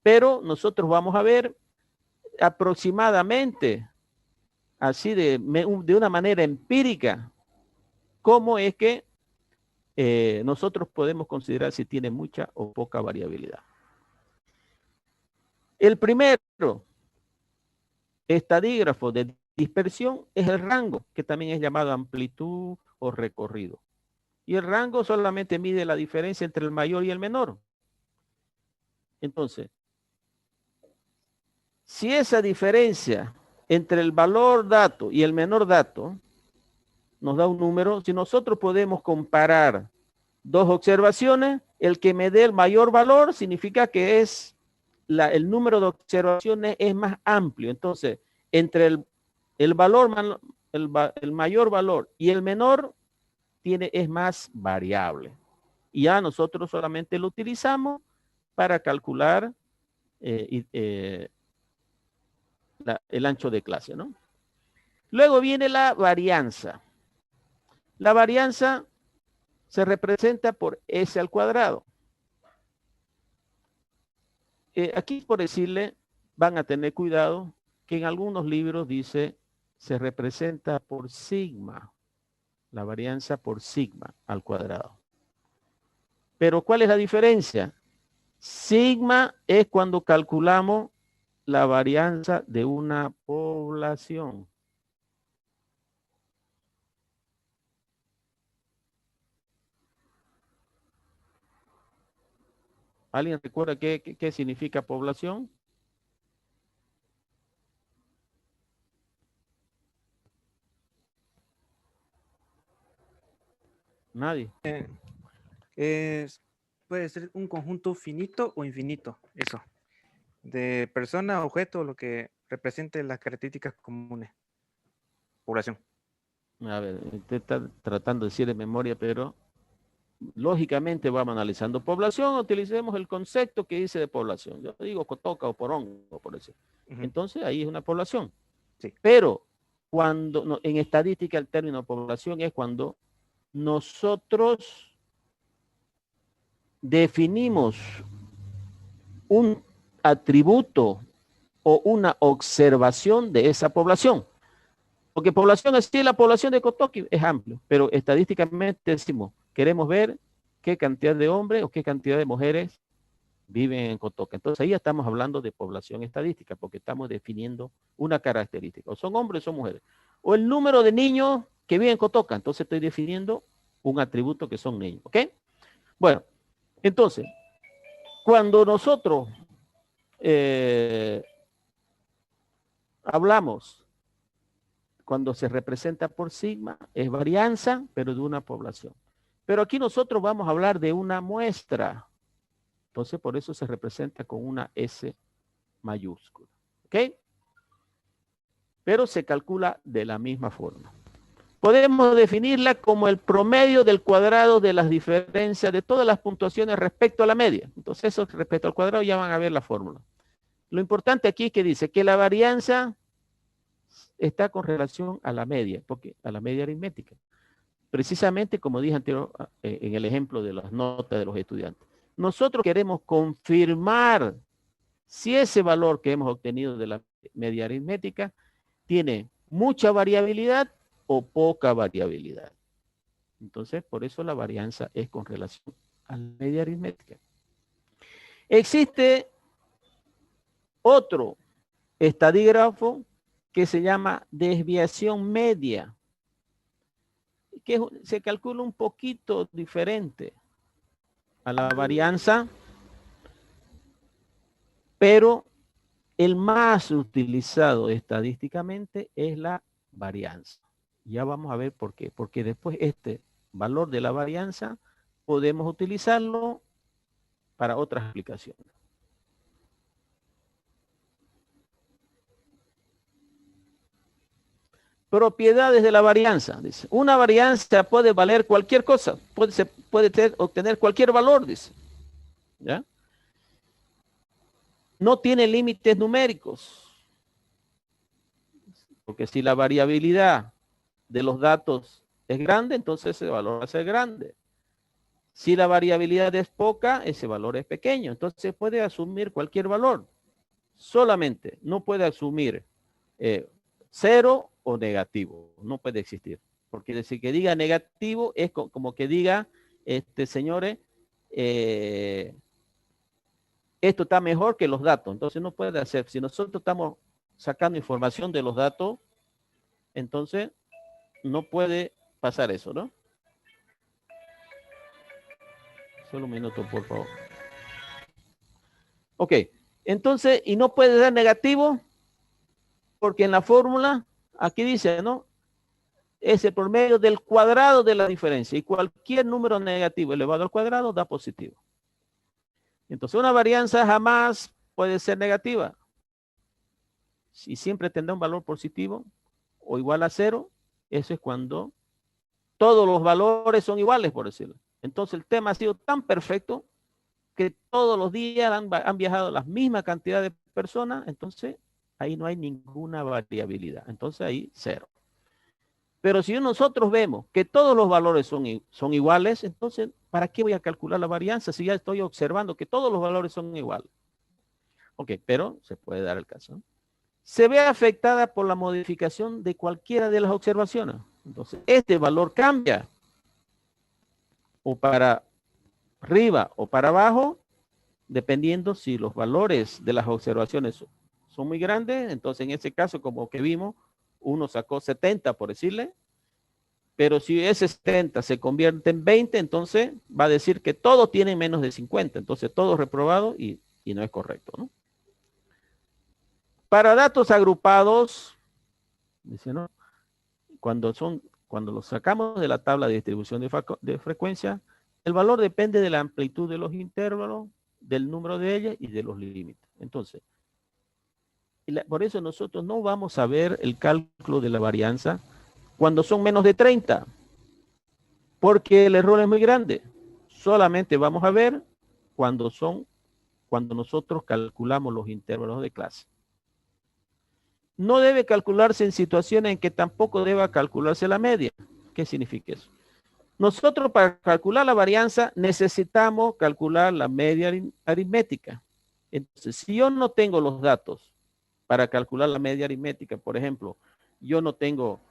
Pero nosotros vamos a ver aproximadamente, así de una manera empírica, cómo es que nosotros podemos considerar si tiene mucha o poca variabilidad. El primero estadígrafo de dispersión es el rango, que también es llamado amplitud o recorrido. Y el rango solamente mide la diferencia entre el mayor y el menor. Entonces, si esa diferencia entre el valor dato y el menor dato nos da un número, si nosotros podemos comparar dos observaciones, el que me dé el mayor valor significa que es el número de observaciones es más amplio. Entonces, entre el valor, el mayor valor y el menor es más variable. Y ya nosotros solamente lo utilizamos para calcular el ancho de clase, ¿no? Luego viene la varianza. La varianza se representa por S al cuadrado. Aquí, por decirle, van a tener cuidado que en algunos libros dice se representa por sigma, la varianza por sigma al cuadrado. Pero ¿cuál es la diferencia? Sigma es cuando calculamos la varianza de una población. ¿Alguien recuerda qué significa población? Nadie. Puede ser un conjunto finito o infinito, eso. De persona, objeto, lo que represente las características comunes. Población. A ver, usted está tratando de decir de memoria, pero lógicamente vamos analizando población, utilicemos el concepto que dice de población. Yo digo cotoca o porongo, por decir. Entonces ahí es una población. Sí. Pero cuando en estadística el término población es cuando nosotros definimos un atributo o una observación de esa población. Porque población así, la población de Cotoqui es amplio, pero estadísticamente decimos, queremos ver qué cantidad de hombres o qué cantidad de mujeres viven en Cotoca. Entonces ahí ya estamos hablando de población estadística, porque estamos definiendo una característica. O son hombres o son mujeres. O el número de niños que viven en Cotoca. Entonces estoy definiendo un atributo que son niños. ¿Ok? Bueno, entonces, cuando nosotros hablamos, cuando se representa por sigma, es varianza, pero de una población. Pero aquí nosotros vamos a hablar de una muestra. Entonces, por eso se representa con una S mayúscula. ¿Ok? Pero se calcula de la misma forma. Podemos definirla como el promedio del cuadrado de las diferencias de todas las puntuaciones respecto a la media. Entonces, eso respecto al cuadrado ya van a ver la fórmula. Lo importante aquí es que dice que la varianza está con relación a la media, porque a la media aritmética. Precisamente como dije anterior en el ejemplo de las notas de los estudiantes. Nosotros queremos confirmar si ese valor que hemos obtenido de la media aritmética tiene mucha variabilidad o poca variabilidad. Entonces, por eso la varianza es con relación a la media aritmética. Existe otro estadígrafo que se llama desviación media, que se calcula un poquito diferente a la varianza, pero el más utilizado estadísticamente es la varianza. Ya vamos a ver por qué. Porque después este valor de la varianza podemos utilizarlo para otras aplicaciones. Propiedades de la varianza. Dice, una varianza puede valer cualquier cosa, puede obtener cualquier valor, dice. ¿Ya? No tiene límites numéricos. Porque si la variabilidad de los datos es grande, entonces ese valor va a ser grande. Si la variabilidad es poca, ese valor es pequeño. Entonces puede asumir cualquier valor. Solamente no puede asumir cero o negativo. No puede existir. Porque decir que diga negativo es como que diga, señores, esto está mejor que los datos. Entonces no puede hacer. Si nosotros estamos sacando información de los datos, entonces no puede pasar eso, ¿no? Solo un minuto, por favor. Ok, entonces, y no puede dar negativo, porque en la fórmula, aquí dice, ¿no? Es el promedio del cuadrado de la diferencia, y cualquier número negativo elevado al cuadrado da positivo. Entonces, una varianza jamás puede ser negativa. Si siempre tendrá un valor positivo o igual a cero, eso es cuando todos los valores son iguales, por decirlo. Entonces, el tema ha sido tan perfecto que todos los días han viajado la misma cantidad de personas, entonces ahí no hay ninguna variabilidad. Entonces ahí cero. Pero si nosotros vemos que todos los valores son iguales, entonces, ¿para qué voy a calcular la varianza si ya estoy observando que todos los valores son iguales? Ok, pero se puede dar el caso. Se ve afectada por la modificación de cualquiera de las observaciones. Entonces, este valor cambia o para arriba o para abajo, dependiendo si los valores de las observaciones son muy grandes. Entonces, en ese caso, como que vimos, uno sacó 70, por decirle, pero si ese 70 se convierte en 20, entonces va a decir que todos tienen menos de 50. Entonces, todo reprobado y no es correcto, ¿no? Para datos agrupados, dice, ¿no? Cuando los sacamos de la tabla de distribución de frecuencia, el valor depende de la amplitud de los intervalos, del número de ellas y de los límites. Entonces, por eso nosotros no vamos a ver el cálculo de la varianza cuando son menos de 30, porque el error es muy grande. Solamente vamos a ver cuando nosotros calculamos los intervalos de clase. No debe calcularse en situaciones en que tampoco deba calcularse la media. ¿Qué significa eso? Nosotros para calcular la varianza necesitamos calcular la media aritmética. Entonces, si yo no tengo los datos para calcular la media aritmética, por ejemplo, yo no tengo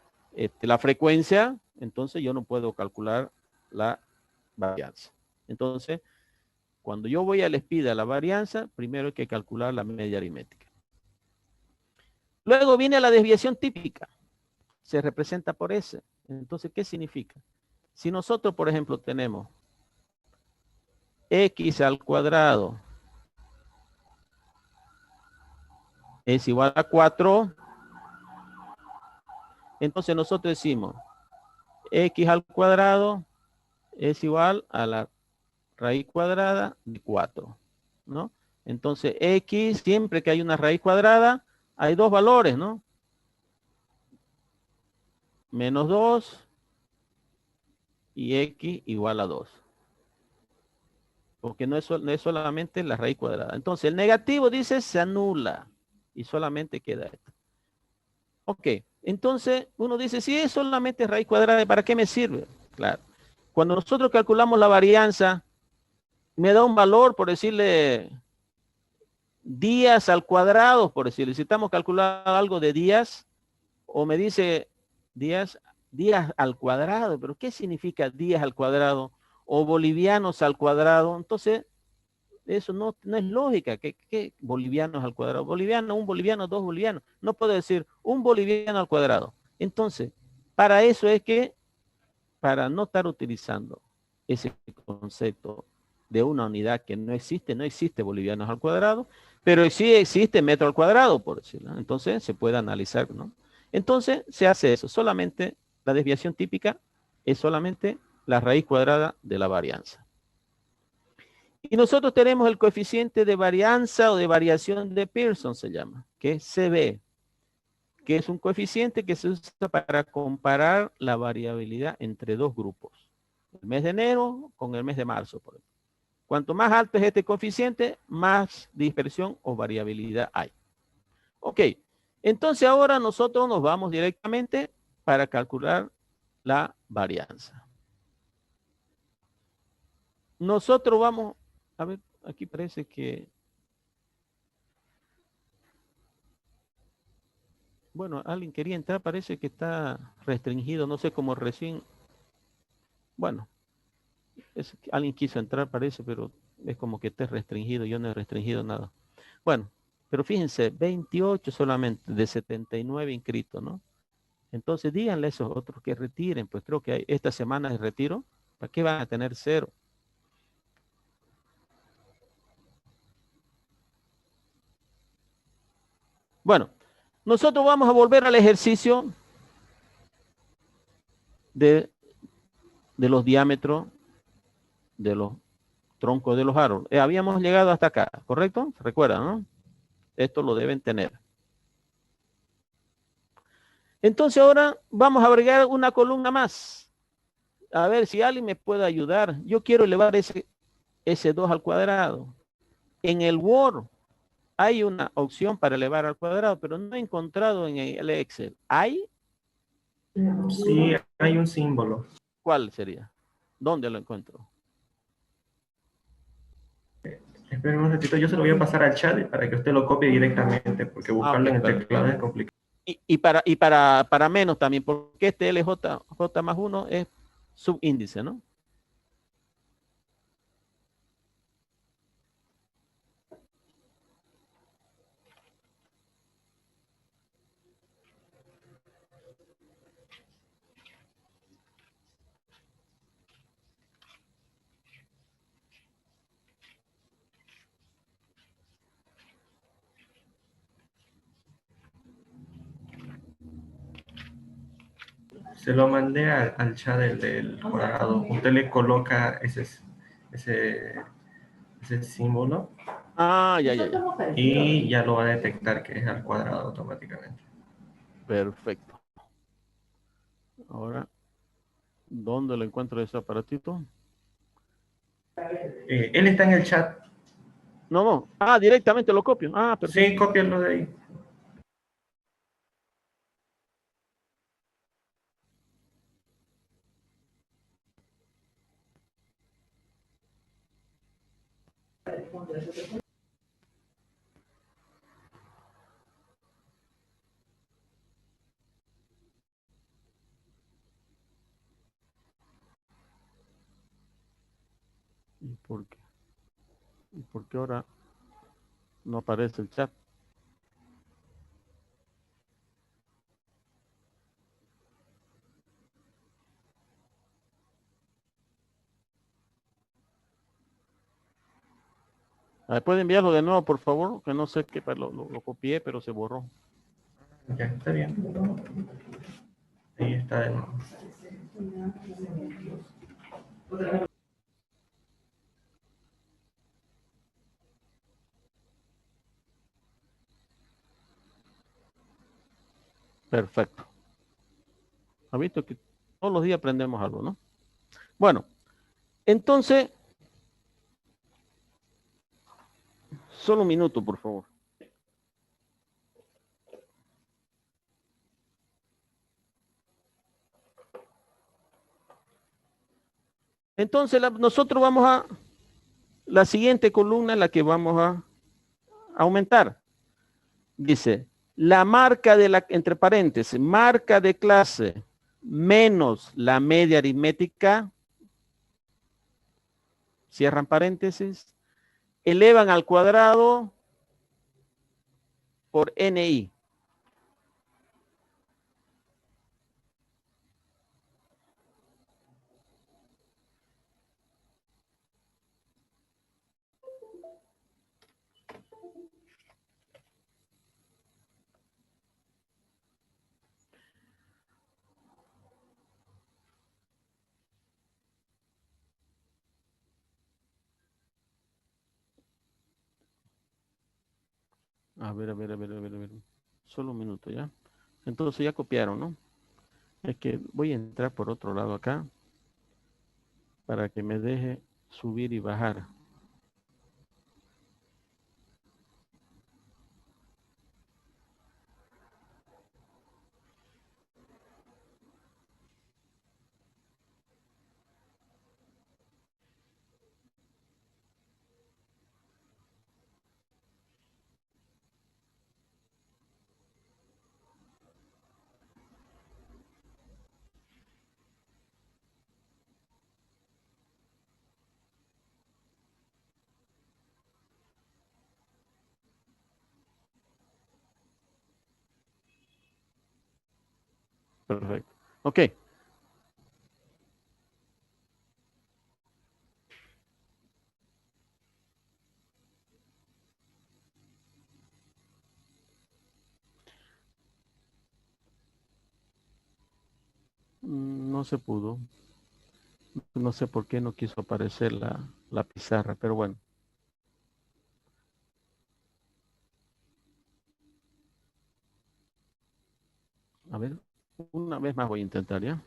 la frecuencia, entonces yo no puedo calcular la varianza. Entonces, cuando yo voy a les pida la varianza, primero hay que calcular la media aritmética. Luego viene la desviación típica. Se representa por S. Entonces, ¿qué significa? Si nosotros, por ejemplo, tenemos x al cuadrado es igual a 4, entonces nosotros decimos x al cuadrado es igual a la raíz cuadrada de 4, ¿no? Entonces, x, siempre que hay una raíz cuadrada, hay dos valores, ¿no? Menos 2 y x igual a 2. Porque no es solamente la raíz cuadrada. Entonces, el negativo dice se anula y solamente queda esto. Ok, entonces uno dice, si es solamente raíz cuadrada, ¿para qué me sirve? Claro. Cuando nosotros calculamos la varianza, me da un valor, por decirle, días al cuadrado, por decirle. Si estamos calculando algo de días, o me dice días al cuadrado, pero ¿qué significa días al cuadrado? O bolivianos al cuadrado. Entonces, eso no es lógica. ¿Qué bolivianos al cuadrado? Boliviano, un boliviano, dos bolivianos. No puedo decir un boliviano al cuadrado. Entonces, para eso es que, para no estar utilizando ese concepto de una unidad que no existe bolivianos al cuadrado, pero sí existe metro al cuadrado, por decirlo. Entonces, se puede analizar, ¿no? Entonces, se hace eso. Solamente la desviación típica es solamente la raíz cuadrada de la varianza. Y nosotros tenemos el coeficiente de varianza o de variación de Pearson, se llama, que es CB, que es un coeficiente que se usa para comparar la variabilidad entre dos grupos. El mes de enero con el mes de marzo, por ejemplo. Cuanto más alto es este coeficiente, más dispersión o variabilidad hay. Ok, entonces ahora nosotros nos vamos directamente para calcular la varianza. Nosotros vamos, a ver, aquí parece que, bueno, alguien quería entrar, parece que está restringido, no sé cómo recién, bueno, alguien quiso entrar, parece, pero es como que esté restringido, yo no he restringido nada. Bueno, pero fíjense, 28 solamente de 79 inscritos, ¿no? Entonces díganle a esos otros que retiren, pues creo que hay esta semana de retiro, ¿para qué van a tener 0? Bueno, nosotros vamos a volver al ejercicio de los diámetros de los troncos de los árboles. Habíamos llegado hasta acá, ¿correcto? ¿Se recuerdan, no? Esto lo deben tener. Entonces ahora vamos a agregar una columna más. A ver si alguien me puede ayudar. Yo quiero elevar ese 2 al cuadrado. En el Word hay una opción para elevar al cuadrado, pero no he encontrado en el Excel. ¿Hay? Sí, hay un símbolo. ¿Cuál sería? ¿Dónde lo encuentro? Esperen un ratito, yo se lo voy a pasar al chat para que usted lo copie directamente, porque buscarlo Ok, en el perfecto. teclado es complicado. Y para menos también, porque este LJ J más 1 es subíndice, ¿no? Se lo mandé al chat del cuadrado. Usted le coloca ese símbolo Ah, ya, ya, ya. y ya lo va a detectar que es al cuadrado automáticamente. Perfecto. Ahora, ¿dónde lo encuentro ese aparatito? Él está en el chat. No, no. Ah, directamente lo copio. Ah, Sí, perfecto. cópialo de ahí. ¿Y por qué? ¿Y por qué ahora no aparece el chat? A ver, ¿puede enviarlo de nuevo, por favor? Que no sé qué, lo copié, pero se borró. Ya, está bien. Ahí está de nuevo. Perfecto. ¿Ha visto que todos los días aprendemos algo, no? Bueno, entonces, solo un minuto, por favor. Entonces, nosotros vamos a, la siguiente columna es la que vamos a aumentar. Dice, la marca de la, entre paréntesis, marca de clase menos la media aritmética, cierran paréntesis, elevan al cuadrado por NI. A ver, a ver, a ver, a ver, a ver. Solo un minuto ya. Entonces ya copiaron, ¿no? Es que voy a entrar por otro lado acá para que me deje subir y bajar. Perfecto. Ok. No se pudo. No sé por qué no quiso aparecer la pizarra, pero bueno. A ver, una vez más voy a intentar, ¿ya?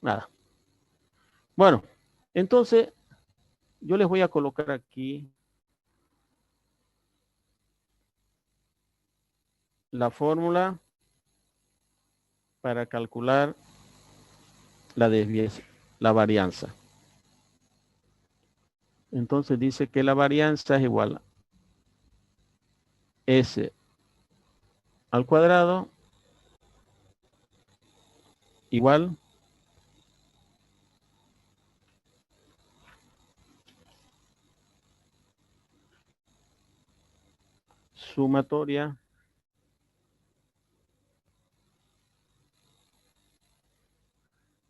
Nada. Bueno, entonces yo les voy a colocar aquí la fórmula para calcular la desviación, la varianza. Entonces dice que la varianza es igual a S al cuadrado igual sumatoria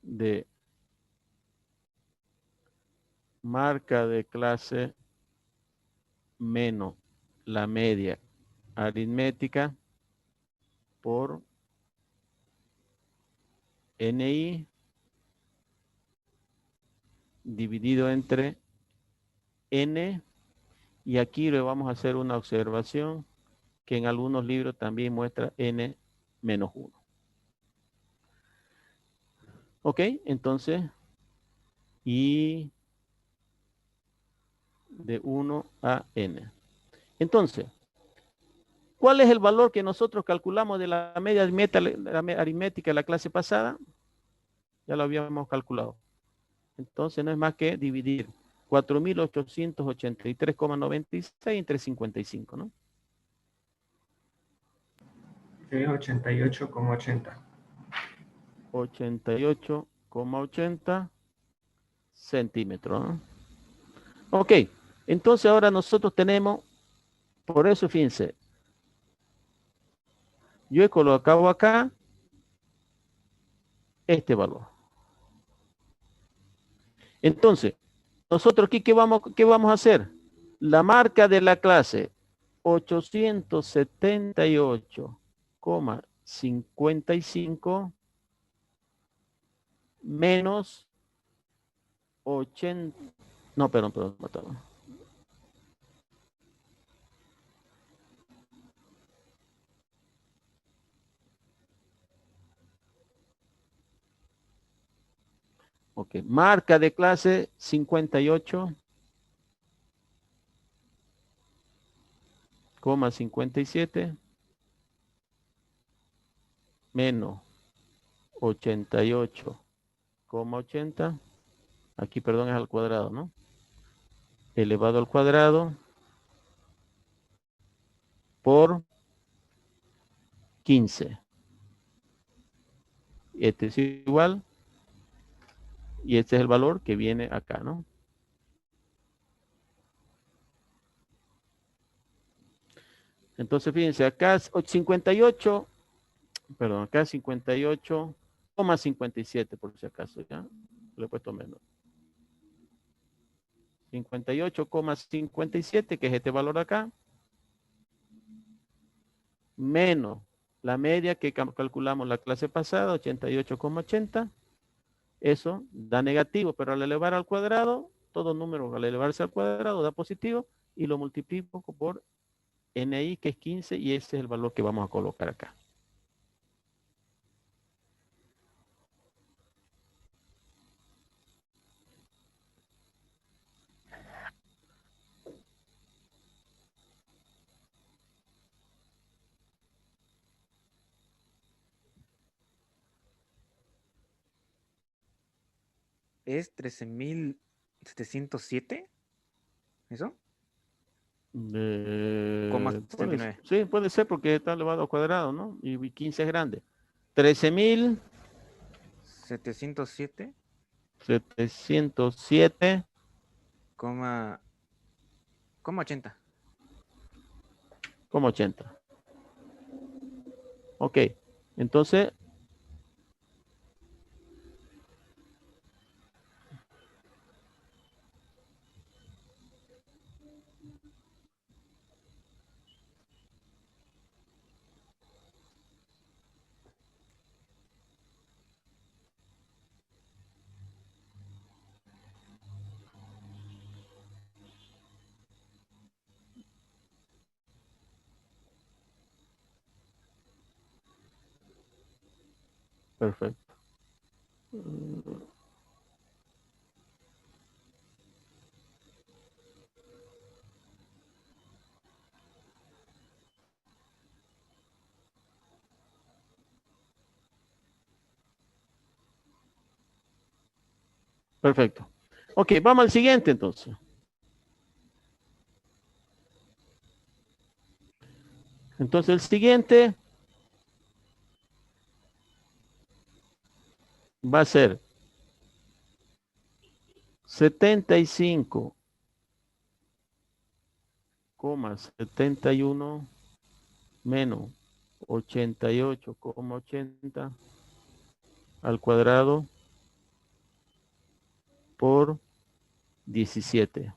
de marca de clase menos la media aritmética por NI dividido entre N, y aquí le vamos a hacer una observación que en algunos libros también muestra N menos 1. Ok, entonces, y de 1 a N. Entonces, ¿cuál es el valor que nosotros calculamos de la media aritmética de la clase pasada? Ya lo habíamos calculado. Entonces no es más que dividir 4.883,96 entre 55, ¿no? Es 88,80. 88,80 centímetros, ¿no? Ok, entonces ahora nosotros tenemos, por eso fíjense, yo he colocado acá este valor. Entonces, nosotros aquí, ¿qué vamos a hacer? La marca de la clase 878,55 menos 80, no, perdón. Ok, marca de clase 58,57 menos 88,80. Aquí, perdón, es al cuadrado, ¿no? Elevado al cuadrado por 15. Este es igual Y este es el valor que viene acá, ¿no? Entonces, fíjense, acá es 58, perdón, acá es 58,57 por si acaso, ¿ya? Le he puesto menos. 58,57, que es este valor acá, menos la media que calculamos la clase pasada, 88,80. Eso da negativo, pero al elevar al cuadrado, todo número al elevarse al cuadrado da positivo y lo multiplico por NI, que es 15, y ese es el valor que vamos a colocar acá. Es 13.707. ¿Eso? Coma Puede, 69. sí, puede ser porque está elevado al cuadrado, ¿no? Y 15 es grande. 13.707 Coma 80. como 80. Ok, entonces, perfecto. Perfecto. Ok, vamos al siguiente entonces. Entonces el siguiente va a ser 75,71 menos 88,80 al cuadrado por 17.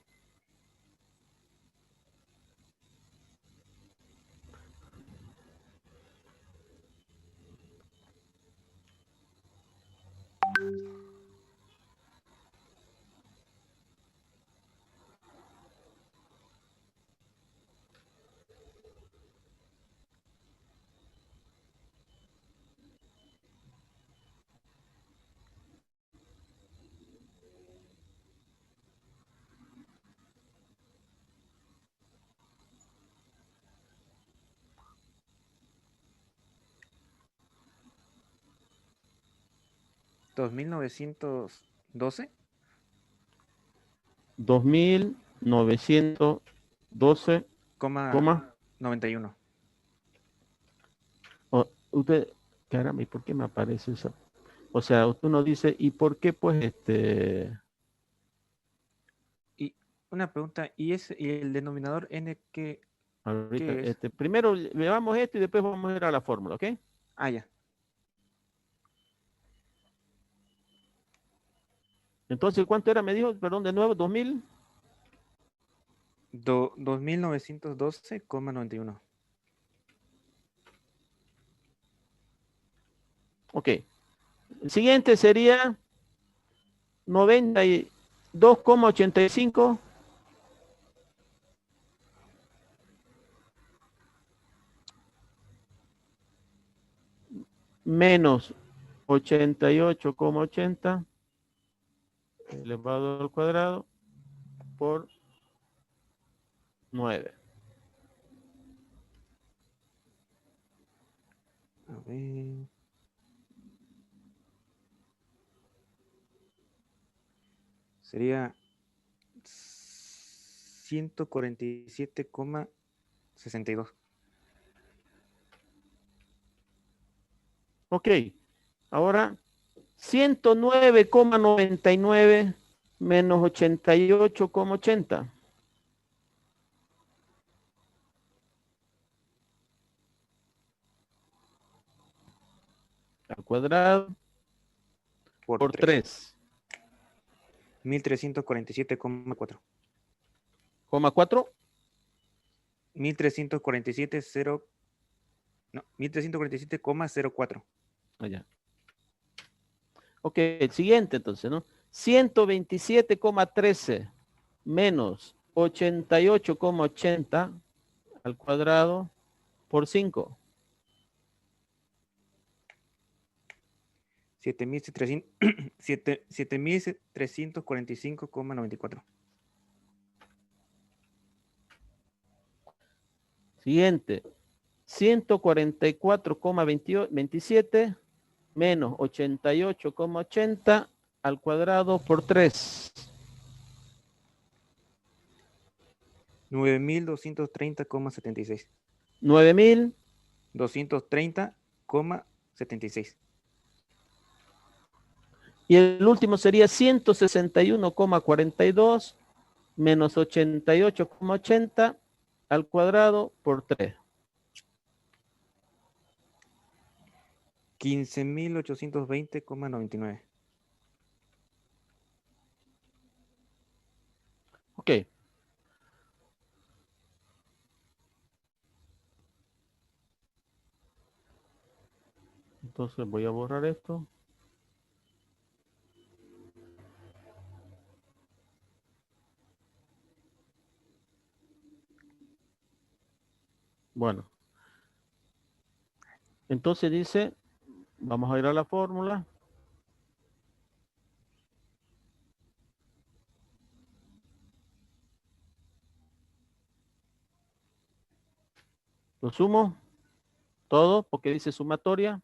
¿2912? 2.912, Coma coma. 91. Usted, caramba, ¿y por qué me aparece esa? O sea, usted nos dice, ¿y por qué pues Y una pregunta, ¿y el denominador n ahorita, qué es? primero veamos esto y después vamos a ir a la fórmula, ¿ok? Ah, ya. Entonces, ¿cuánto era? Me dijo, perdón, de nuevo, 2.000. 2912,91. Ok. El siguiente sería 92,85 menos 88,80 elevado al cuadrado por 9. A ver. Sería 147,62. Ok. Ahora 109,99 menos 88,80. Al cuadrado por 3. 1347,4. ¿Coma 4? 1347,04. Allá. Ok, el siguiente entonces, ¿no? 127,13 menos 88,80 al cuadrado por 5. 7345,94. Siguiente. 144,27 menos 88,80 al cuadrado por 3. 9230,76. 9,000. 230,76. Y el último sería 161,42 menos 88,80 al cuadrado por 3. 15.820,99. Ok. Entonces voy a borrar esto. Bueno. Entonces dice, vamos a ir a la fórmula. Lo sumo todo porque dice sumatoria.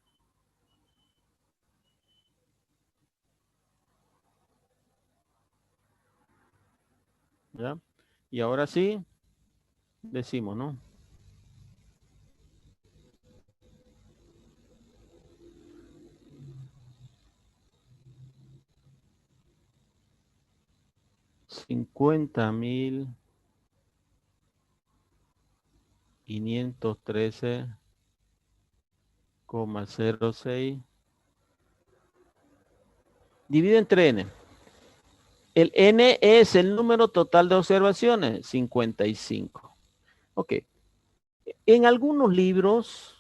¿Ya? Y ahora sí, decimos, ¿no? $50,513,06 divide entre n. El n es el número total de observaciones, 55. Ok. En algunos libros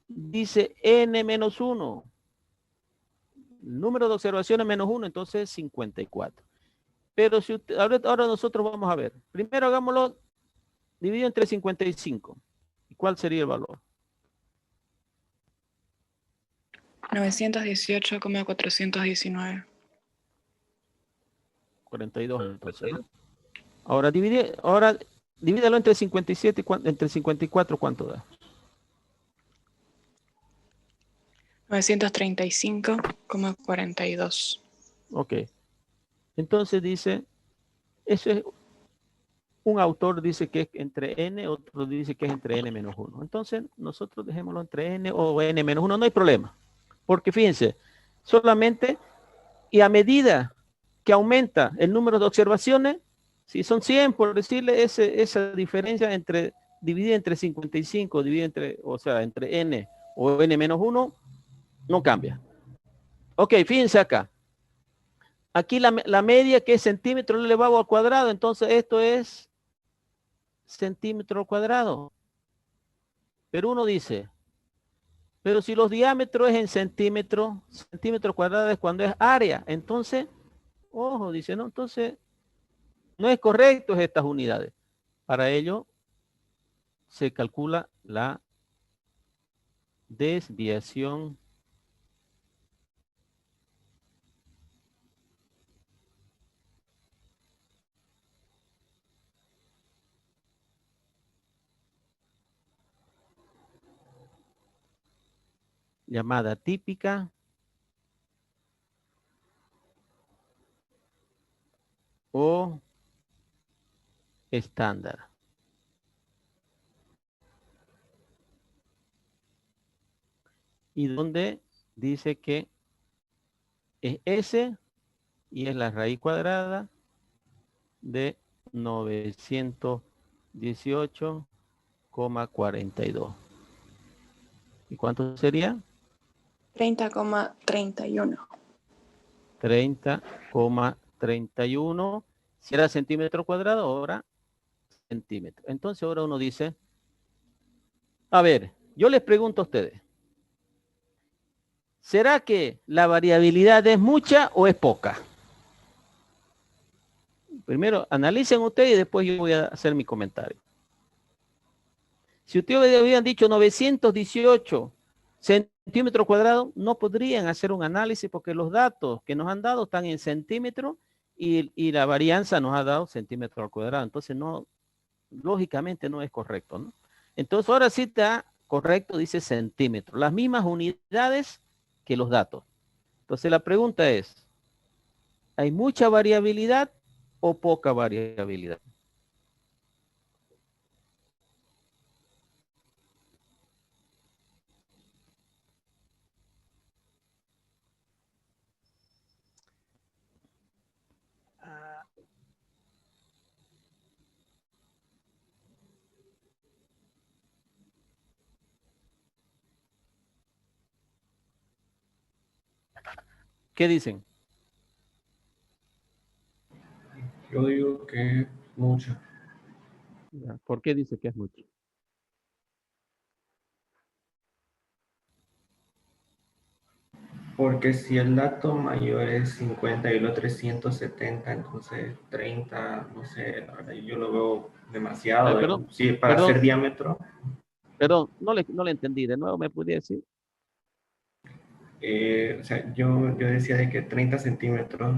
dice n menos 1. El número de observaciones menos 1, entonces 54. Pero si usted, ahora nosotros vamos a ver. Primero hagámoslo dividido entre 55. ¿Y cuál sería el valor? 918,419. 42 entonces, ¿no? Ahora divídelo entre 57 y entre 54, ¿cuánto da? 935,42. Ok. Entonces dice, eso es, un autor dice que es entre n, otro dice que es entre n menos 1. Entonces nosotros dejémoslo entre n o n menos 1, no hay problema. Porque fíjense, solamente, y a medida que aumenta el número de observaciones, si son 100, por decirle, esa diferencia entre dividida entre 55, dividida entre, o sea, entre n o n menos 1, no cambia. Ok, fíjense acá. Aquí la media que es centímetro elevado al cuadrado, entonces esto es centímetro al cuadrado. Pero uno dice, pero si los diámetros es en centímetro cuadrado es cuando es área. Entonces, ojo, dice, no, entonces no es correcto estas unidades. Para ello se calcula la desviación llamada típica o estándar. Y donde dice que es S y es la raíz cuadrada de 918,42. ¿Y cuánto sería? 30,31. 30,31. Si era centímetro cuadrado, ahora centímetro. Entonces ahora uno dice, a ver, yo les pregunto a ustedes, ¿será que la variabilidad es mucha o es poca? Primero analicen ustedes y después yo voy a hacer mi comentario. Si ustedes habían dicho 918 centímetros cuadrados, no podrían hacer un análisis porque los datos que nos han dado están en centímetros y la varianza nos ha dado centímetros al cuadrado. Entonces, no, lógicamente no es correcto, ¿no? Entonces, ahora sí está correcto, dice centímetros. Las mismas unidades que los datos. Entonces, la pregunta es, ¿hay mucha variabilidad o poca variabilidad? Ah, ¿Qué dicen? Yo digo que mucho. ¿Por qué dice que es mucho? Porque si el dato mayor es 50 y el otro es 170, entonces 30, no sé, la verdad, yo lo veo demasiado. Perdón, Sí, para perdón, hacer diámetro, perdón, no le entendí. De nuevo, ¿me podría decir? o sea, yo decía de que 30 centímetros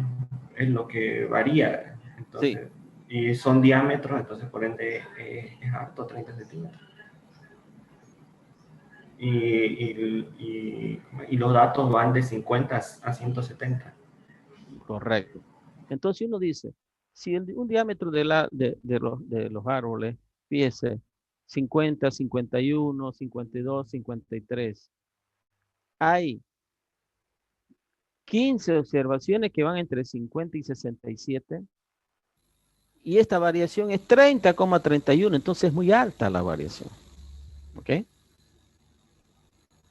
es lo que varía, Sí, entonces, y son diámetros, entonces por ende es harto 30 centímetros. Y los datos van de 50 a 170. correcto. Entonces uno dice, si un diámetro de los árboles, fíjese, 50, 51, 52, 53, hay 15 observaciones que van entre 50 y 67, y esta variación es 30,31, entonces es muy alta la variación. ¿Ok?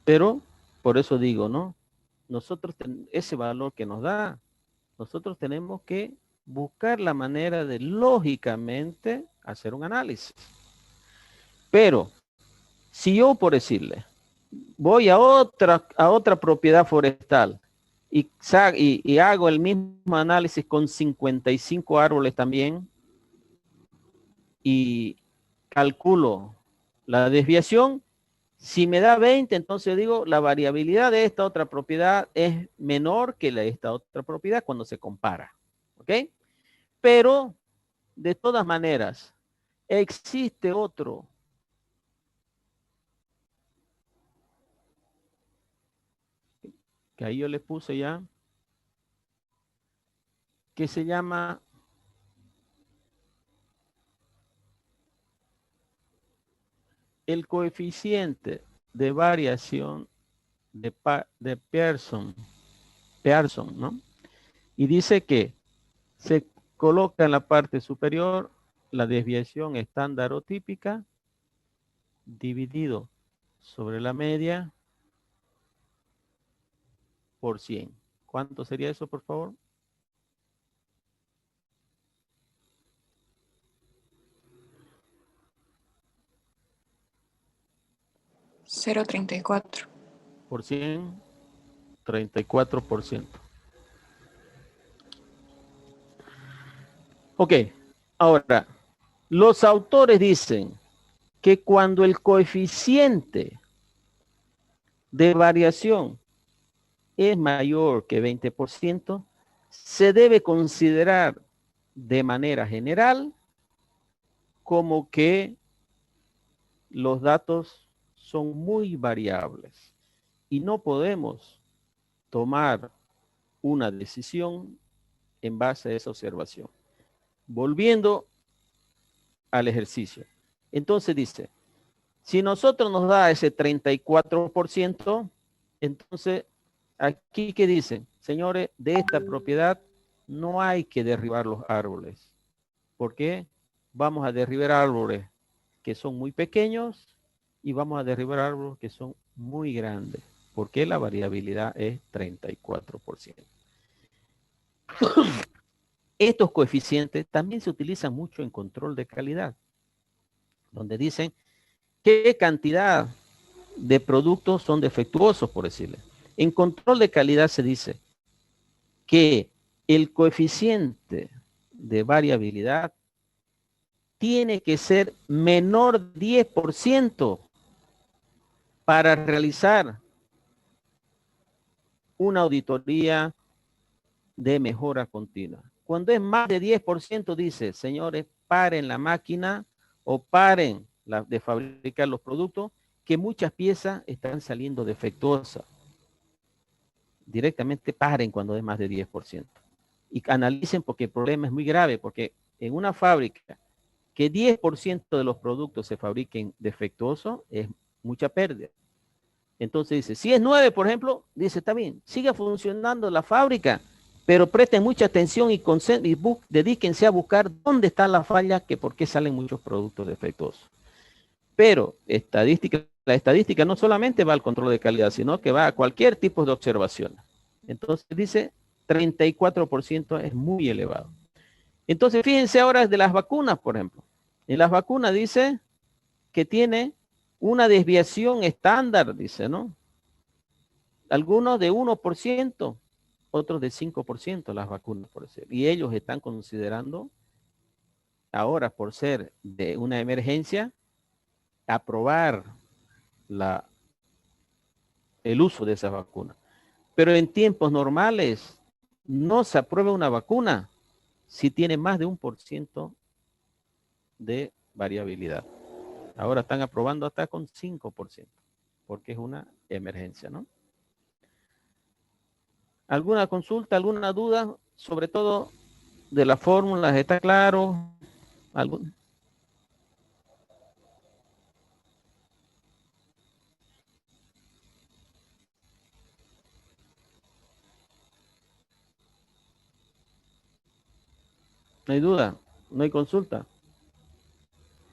Pero, por eso digo, ¿no? Nosotros, ese valor que nos da, nosotros tenemos que buscar la manera de lógicamente hacer un análisis. Pero, si yo, por decirle, voy a otra propiedad forestal y hago el mismo análisis con 55 árboles también y calculo la desviación, si me da 20, entonces digo, la variabilidad de esta otra propiedad es menor que la de esta otra propiedad cuando se compara. ¿Ok? Pero, de todas maneras, existe otro que ahí yo le puse ya, que se llama el coeficiente de variación de Pearson, ¿no? Y dice que se coloca en la parte superior la desviación estándar o típica dividido sobre la media por 100. ¿Cuánto sería eso, por favor? 0,34. Por 100, 34%. Ok, ahora, los autores dicen que cuando el coeficiente de variación es mayor que 20%, se debe considerar de manera general como que los datos son muy variables y no podemos tomar una decisión en base a esa observación. Volviendo al ejercicio. Entonces dice, si nosotros nos da ese 34%, entonces aquí ¿qué dice? señores, de esta propiedad no hay que derribar los árboles. ¿Por qué? Vamos a derribar árboles que son muy pequeños y vamos a derribar árboles que son muy grandes. Porque la variabilidad es 34%. Estos coeficientes también se utilizan mucho en control de calidad, donde dicen qué cantidad de productos son defectuosos, por decirle. En control de calidad se dice que el coeficiente de variabilidad tiene que ser menor 10% para realizar una auditoría de mejora continua. Cuando es más de 10%, dice, señores, paren la máquina o paren de fabricar los productos, que muchas piezas están saliendo defectuosas. Directamente paren cuando es más de 10%. Y analicen porque el problema es muy grave, porque en una fábrica que 10% de los productos se fabriquen defectuosos es mucha pérdida. Entonces dice, si es 9, por ejemplo, dice, está bien, siga funcionando la fábrica, pero presten mucha atención y dedíquense a buscar dónde está la falla, que por qué salen muchos productos defectuosos. Pero la estadística no solamente va al control de calidad, sino que va a cualquier tipo de observación. Entonces dice, 34% es muy elevado. Entonces fíjense ahora de las vacunas, por ejemplo. En las vacunas dice que tiene una desviación estándar, dice, ¿no? Algunos de 1%, otros de 5% las vacunas, por decir. Y ellos están considerando, ahora por ser de una emergencia, aprobar el uso de esas vacunas. Pero en tiempos normales no se aprueba una vacuna si tiene más de 1% de variabilidad. Ahora están aprobando hasta con 5%, porque es una emergencia, ¿no? ¿Alguna consulta, alguna duda? Sobre todo de las fórmulas, ¿está claro? ¿Algún? ¿No hay duda? ¿No hay consulta?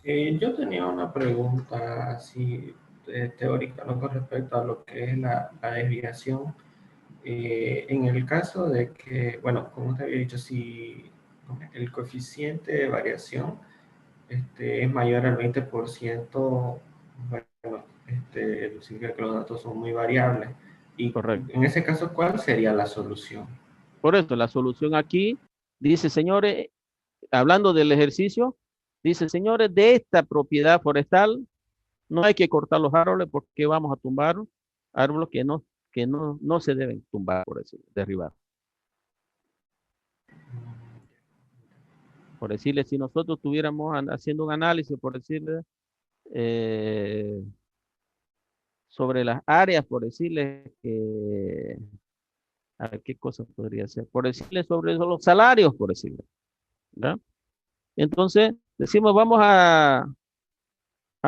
Yo tenía una pregunta así teórica, ¿no? Con respecto a lo que es la desviación. En el caso de que, bueno, como te había dicho, si el coeficiente de variación es mayor al 20%, bueno, significa que los datos son muy variables. Y Correcto. en ese caso, ¿cuál sería la solución? Por eso, la solución aquí dice, señores, hablando del ejercicio, dice, señores, de esta propiedad forestal no hay que cortar los árboles porque vamos a tumbar árboles que no se deben tumbar, por decirlo, derribar. Por decirle, si nosotros estuviéramos haciendo un análisis, por decirle, sobre las áreas, por decirle que, a ver, ¿qué cosa podría ser? Por decirle sobre los salarios, por decirle, ¿verdad? Entonces, decimos, a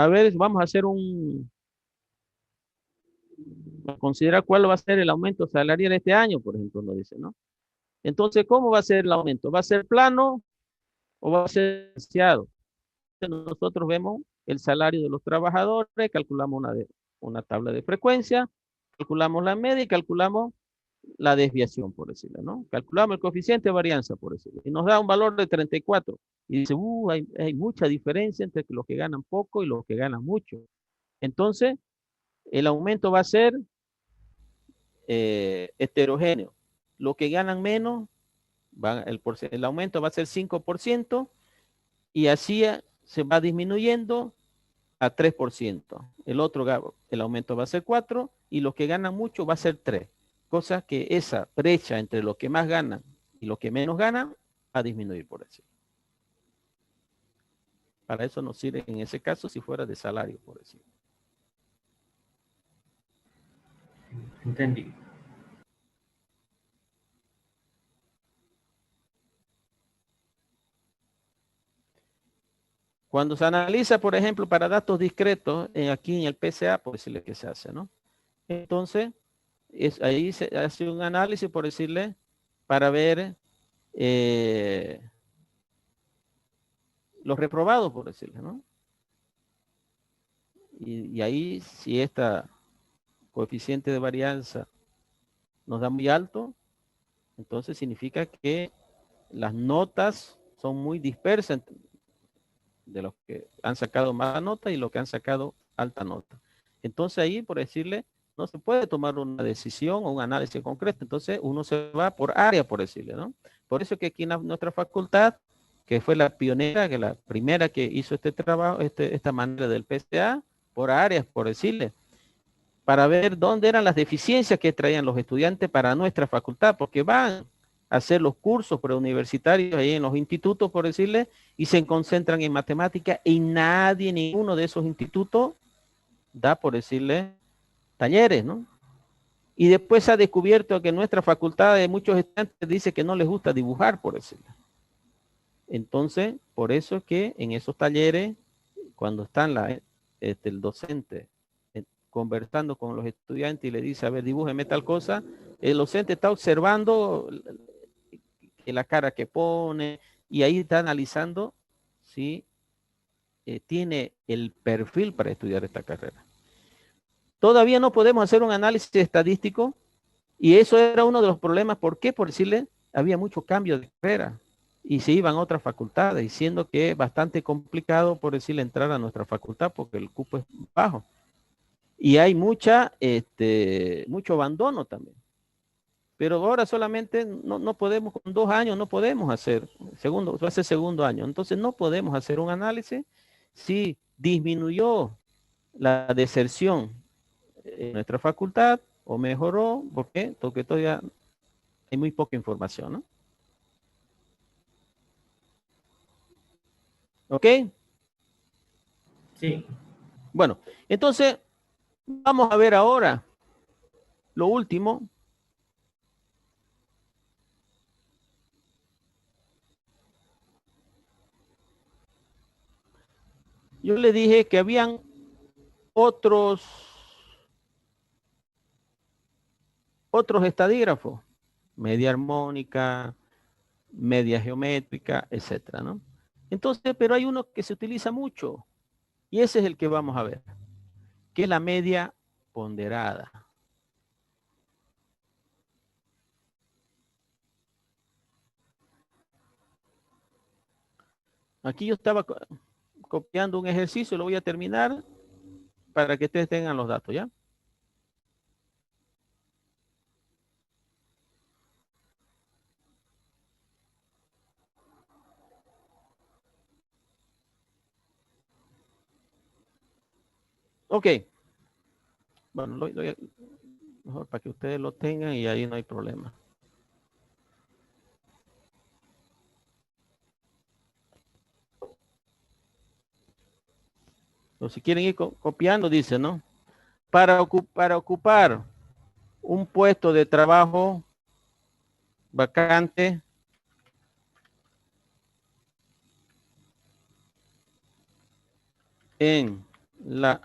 ver, vamos a hacer a considerar cuál va a ser el aumento salarial este año, por ejemplo, nos dice, ¿no? Entonces, ¿cómo va a ser el aumento? ¿Va a ser plano o va a ser diferenciado? Nosotros vemos el salario de los trabajadores, calculamos una tabla de frecuencia, calculamos la media y calculamos la desviación, por decirlo, ¿no? Calculamos el coeficiente de varianza, por decirlo, y nos da un valor de 34. Y dice, hay mucha diferencia entre los que ganan poco y los que ganan mucho. Entonces, el aumento va a ser heterogéneo. Los que ganan menos, el aumento va a ser 5% y así se va disminuyendo a 3%. El aumento va a ser 4% y los que ganan mucho va a ser 3%. Cosa que esa brecha entre los que más ganan y los que menos ganan va a disminuir, por decirlo. Para eso nos sirve en ese caso si fuera de salario, por decirlo. Entendí. Cuando se analiza, por ejemplo, para datos discretos, aquí en el PCA, por decirle que se hace, ¿no? Entonces, ahí se hace un análisis, por decirle, para ver los reprobados, por decirle, ¿no? Y ahí, si esta coeficiente de varianza nos da muy alto, entonces significa que las notas son muy dispersas de los que han sacado mala nota y los que han sacado alta nota. Entonces ahí, por decirle, no se puede tomar una decisión o un análisis concreto. Entonces uno se va por área, por decirle, ¿no? Por eso que aquí en nuestra facultad, que fue la pionera, que la primera que hizo este trabajo, esta manera del PCA, por áreas, por decirle, para ver dónde eran las deficiencias que traían los estudiantes para nuestra facultad, porque van a hacer los cursos preuniversitarios ahí en los institutos, por decirle, y se concentran en matemática y nadie, ninguno de esos institutos da, por decirle, talleres, ¿no? Y después se ha descubierto que nuestra facultad de muchos estudiantes dice que no les gusta dibujar, por decirle. Entonces, por eso es que en esos talleres, cuando están el docente conversando con los estudiantes y le dice, a ver, dibújeme tal cosa, el docente está observando la cara que pone y ahí está analizando si tiene el perfil para estudiar esta carrera. Todavía no podemos hacer un análisis estadístico y eso era uno de los problemas. ¿Por qué? Por decirle, había mucho cambio de carrera y se iban a otras facultades, diciendo que es bastante complicado, por decirle, entrar a nuestra facultad porque el cupo es bajo. Y hay mucho abandono también. Pero ahora solamente no podemos, con 2 años no podemos hacer, va a ser segundo año. Entonces no podemos hacer un análisis si disminuyó la deserción en nuestra facultad o mejoró. ¿Por qué? Porque todavía hay muy poca información, ¿no? ¿Ok? Sí. Bueno, entonces vamos a ver ahora lo último. Yo le dije que habían otros estadígrafos, media armónica, media geométrica, etcétera, ¿no? Entonces, pero hay uno que se utiliza mucho y ese es el que vamos a ver, que es la media ponderada. Aquí yo estaba copiando un ejercicio, lo voy a terminar para que ustedes tengan los datos, ¿ya? Ok. Bueno, mejor para que ustedes lo tengan y ahí no hay problema. O si quieren ir copiando, dice, ¿no? Para ocupar un puesto de trabajo vacante en la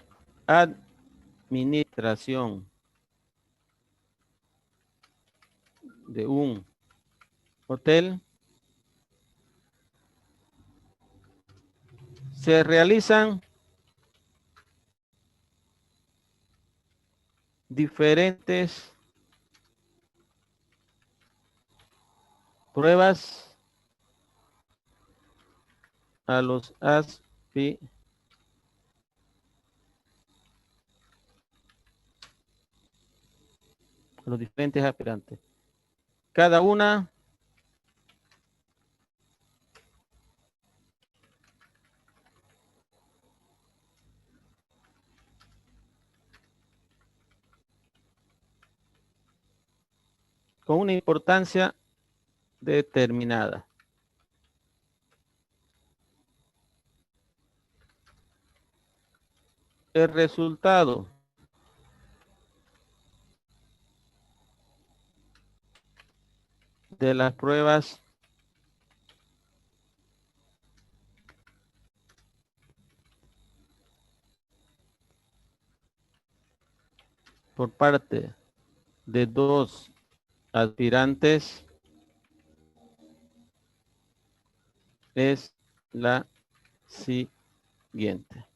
administración de un hotel, se realizan diferentes pruebas a los diferentes aspirantes. Cada una con una importancia determinada. El resultado de las pruebas por parte de 2 aspirantes es la siguiente.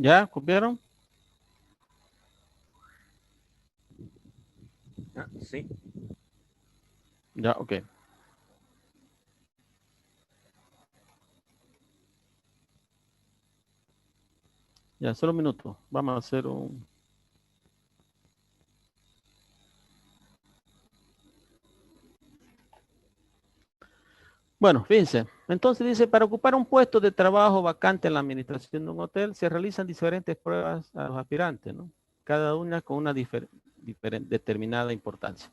¿Ya? ¿Copiaron? Ah, sí. Ya, ok. Ya, solo un minuto. Vamos a hacer un... Bueno, fíjense. Entonces dice, para ocupar un puesto de trabajo vacante en la administración de un hotel, se realizan diferentes pruebas a los aspirantes, ¿no? Cada una con una determinada importancia.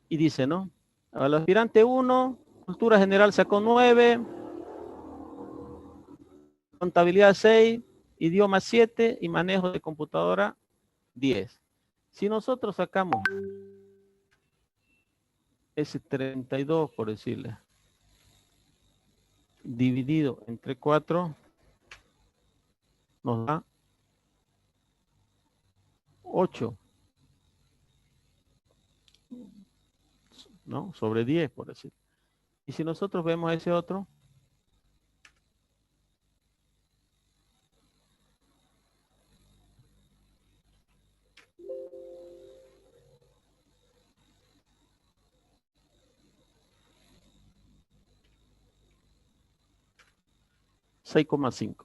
Y dice, ¿no? Al aspirante 1, cultura general sacó 9, contabilidad 6 idioma 7 y manejo de computadora 10. Si nosotros sacamos ese 32, por decirle, dividido entre 4, nos da 8, ¿no? Sobre 10, por decir. Y si nosotros vemos ese otro, $6,5.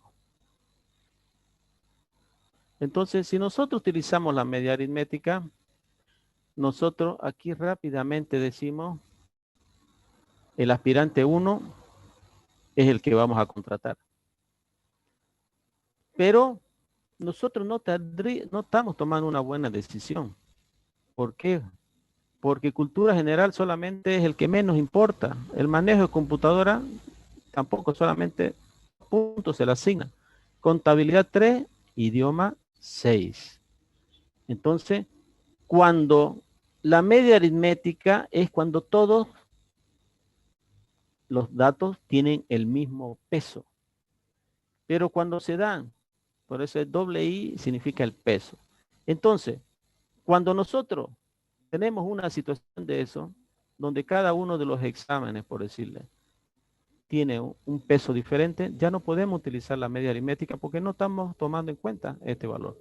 Entonces, si nosotros utilizamos la media aritmética, nosotros aquí rápidamente decimos, el aspirante 1 es el que vamos a contratar. Pero nosotros no estamos tomando una buena decisión. ¿Por qué? Porque cultura general solamente es el que menos importa. El manejo de computadora tampoco, solamente puntos se le asignan. Contabilidad 3, idioma 6. Entonces, cuando la media aritmética es cuando todos los datos tienen el mismo peso. Pero cuando se dan, por eso el doble I significa el peso. Entonces, cuando nosotros tenemos una situación de eso, donde cada uno de los exámenes, por decirle, tiene un peso diferente, ya no podemos utilizar la media aritmética porque no estamos tomando en cuenta este valor.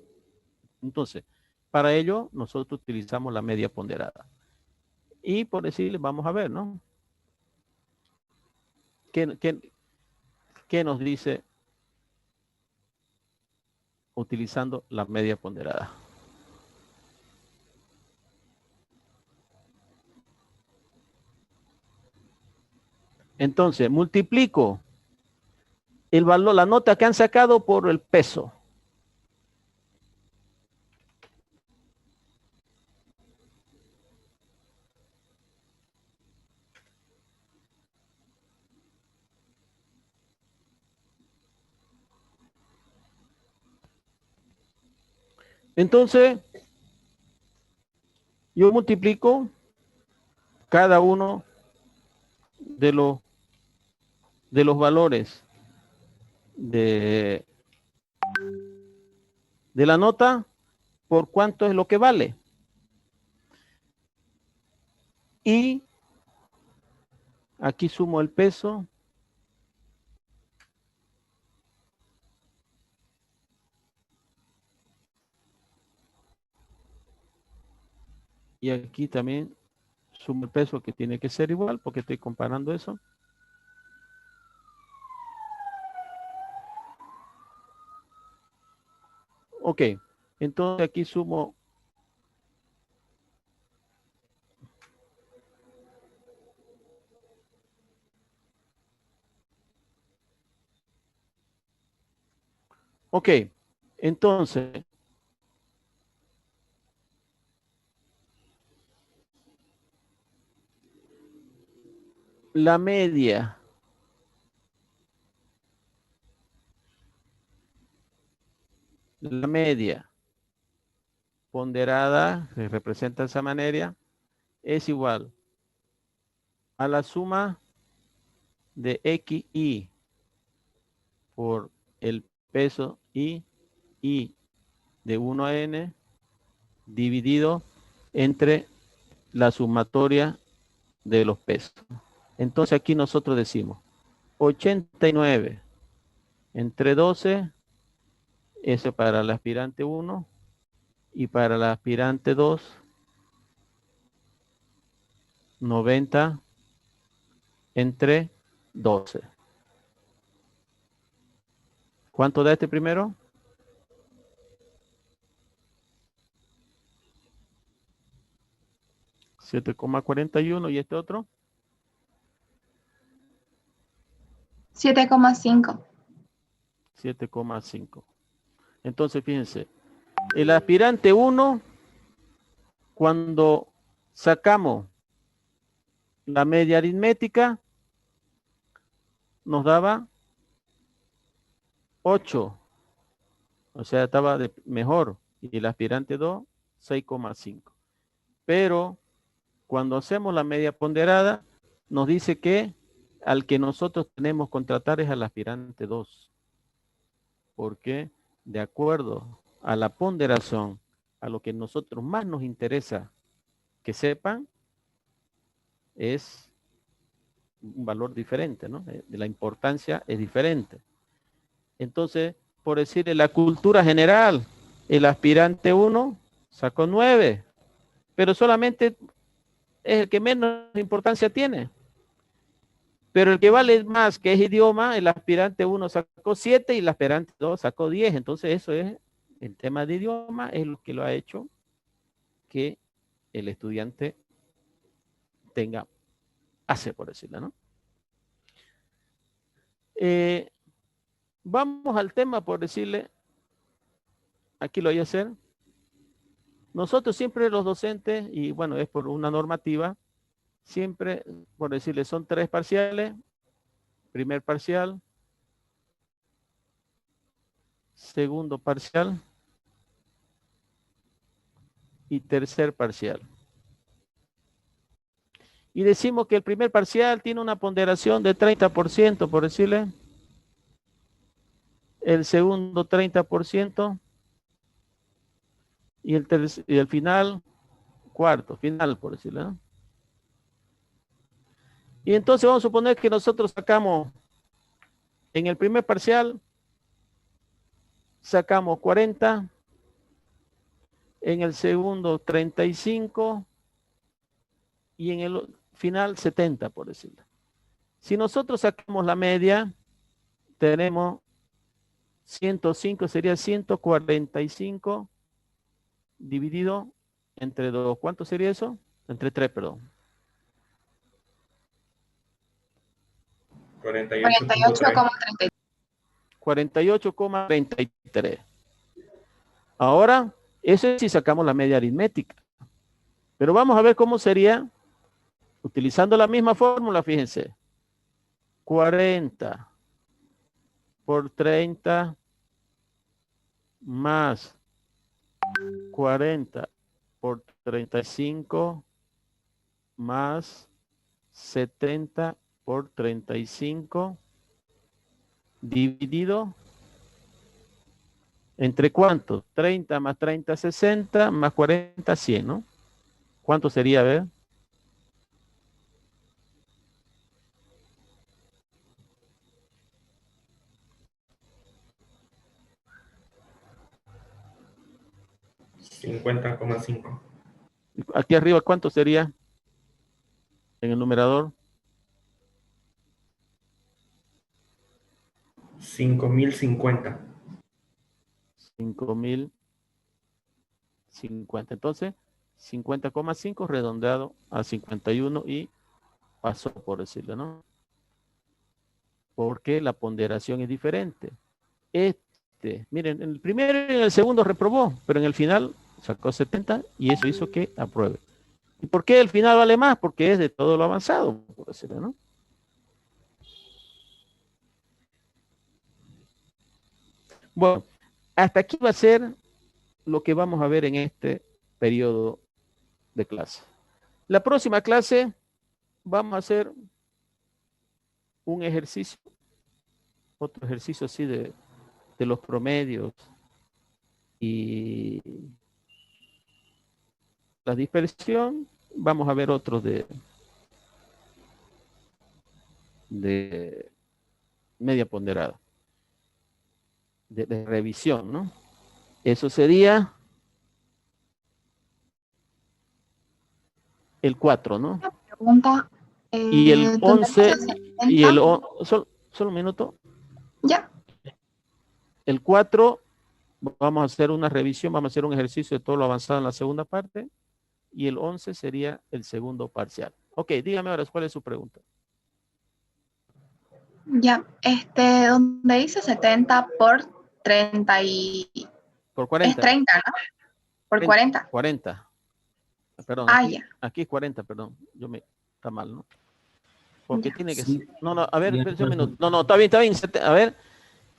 Entonces, para ello, nosotros utilizamos la media ponderada. Y por decirle, vamos a ver, ¿no? ¿Qué nos dice utilizando la media ponderada? Entonces, multiplico el valor, la nota que han sacado por el peso. Entonces, yo multiplico cada uno de los valores de la nota por cuánto es lo que vale. Y aquí sumo el peso. Y aquí también sumo el peso, que tiene que ser igual porque estoy comparando eso. Ok, entonces aquí sumo ok, entonces la media ponderada, que representa esa manera, es igual a la suma de XI por el peso I de 1 a N dividido entre la sumatoria de los pesos. Entonces aquí nosotros decimos 89 entre 12, eso para el aspirante 1, y para el aspirante 2, 90 entre 12. ¿Cuánto da este primero? 7,41. ¿Y este otro? 7,5. 7,5. Entonces, fíjense, el aspirante 1, cuando sacamos la media aritmética, nos daba 8 O sea, estaba mejor. Y el aspirante 2, 6,5. Pero cuando hacemos la media ponderada, nos dice que al que nosotros tenemos que contratar es al aspirante 2. Porque de acuerdo a la ponderación, a lo que nosotros más nos interesa que sepan, es un valor diferente, ¿no? De la importancia es diferente. Entonces, por decir, en la cultura general, el aspirante 1 sacó 9, pero solamente es el que menos importancia tiene. Pero el que vale más, que es idioma, el aspirante 1 sacó 7 y el aspirante 2 sacó 10. Entonces, eso es, el tema de idioma es lo que lo ha hecho que el estudiante tenga, hace por decirlo, ¿no? Vamos al tema por decirle, aquí lo voy a hacer. Nosotros siempre los docentes, y bueno, es por una normativa, siempre, por decirle, son 3 parciales, primer parcial, segundo parcial y tercer parcial. Y decimos que el primer parcial tiene una ponderación de 30%, por decirle, el segundo 30%, y el final, cuarto, final, por decirlo, ¿no? Y entonces vamos a suponer que nosotros sacamos, en el primer parcial, sacamos 40, en el segundo 35, y en el final 70, por decirlo. Si nosotros sacamos la media, tenemos 105, sería 145 dividido entre 2. ¿Cuánto sería eso? Entre 3, perdón. 48,33. 48,33. Ahora, eso es si sacamos la media aritmética. Pero vamos a ver cómo sería, utilizando la misma fórmula, fíjense. 40 por 30 más 40 por 35 más 70 por 35 dividido entre ¿cuánto? 30 más 30, 60 más 40, 100, ¿no? ¿Cuánto sería, a ver? $50,5. Aquí arriba, ¿cuánto sería en el numerador? 5.050. 5.050. Entonces, 50,5 redondeado a 51 y pasó, por decirlo, ¿no? Porque la ponderación es diferente. Miren, en el primero y en el segundo reprobó, pero en el final sacó 70 y eso hizo que apruebe. ¿Y por qué el final vale más? Porque es de todo lo avanzado, por decirlo, ¿no? Bueno, hasta aquí va a ser lo que vamos a ver en este periodo de clase. La próxima clase vamos a hacer un ejercicio, otro ejercicio así de los promedios y la dispersión. Vamos a ver otros de media ponderada, de revisión, ¿no? Eso sería el 4, ¿no? Pregunta. Y el 11, y el solo un minuto. Ya. El 4, vamos a hacer una revisión, vamos a hacer un ejercicio de todo lo avanzado en la segunda parte. Y el 11 sería el segundo parcial. Ok, dígame ahora, ¿cuál es su pregunta? Ya, donde dice 70 por 30 y... Por 40. Es 30, ¿no? Por 40. 40. Perdón, aquí es 40, perdón. Está mal, ¿no? Porque Ya. tiene que Sí. ser. No, a ver, Ya, un minuto. No, está bien. A ver,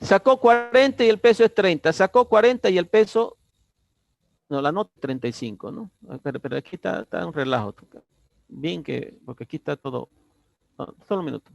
Sacó 40 y el peso es 30. Sacó 40 y el peso, no, la nota 35, ¿no? Pero aquí está un relajo. Bien que, porque aquí está todo. No, solo un minuto.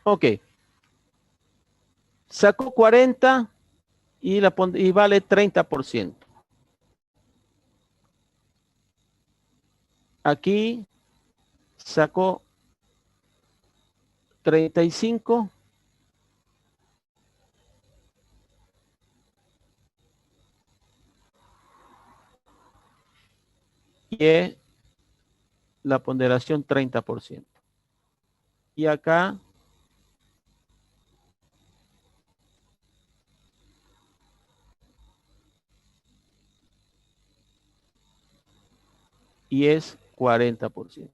Ok. Sacó 40 y vale 30%. Aquí sacó 35 y es la ponderación 30%. Y acá y es 40%.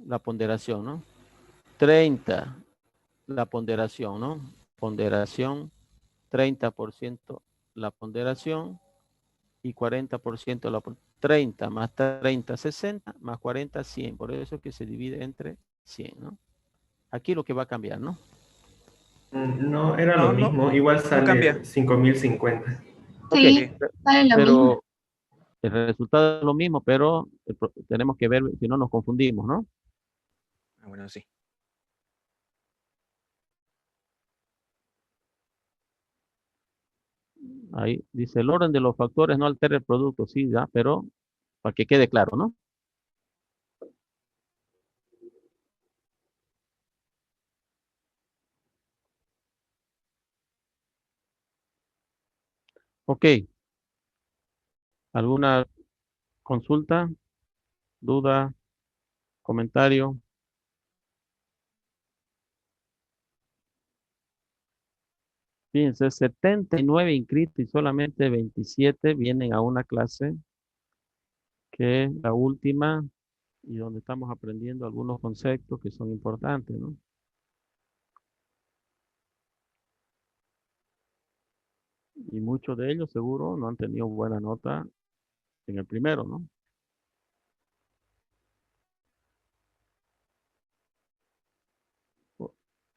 La ponderación, ¿no? 30, la ponderación, ¿no? Ponderación, 30% la ponderación y 40% la 30 más 30, 60, más 40, 100. Por eso es que se divide entre 100, ¿no? Aquí lo que va a cambiar, ¿no? No, era No, lo no, mismo. Igual no cambia. sale 5050. Ok, Sí, sale lo mismo. pero el resultado es lo mismo, pero tenemos que ver si no nos confundimos, ¿no? Ah, bueno, sí. Ahí dice, el orden de los factores no altera el producto, sí, ya, pero para que quede claro, ¿no? Ok, ¿alguna consulta, duda, comentario? Fíjense, 79 inscritos y solamente 27 vienen a una clase que es la última y donde estamos aprendiendo algunos conceptos que son importantes, ¿no? Y muchos de ellos seguro no han tenido buena nota en el primero, ¿no?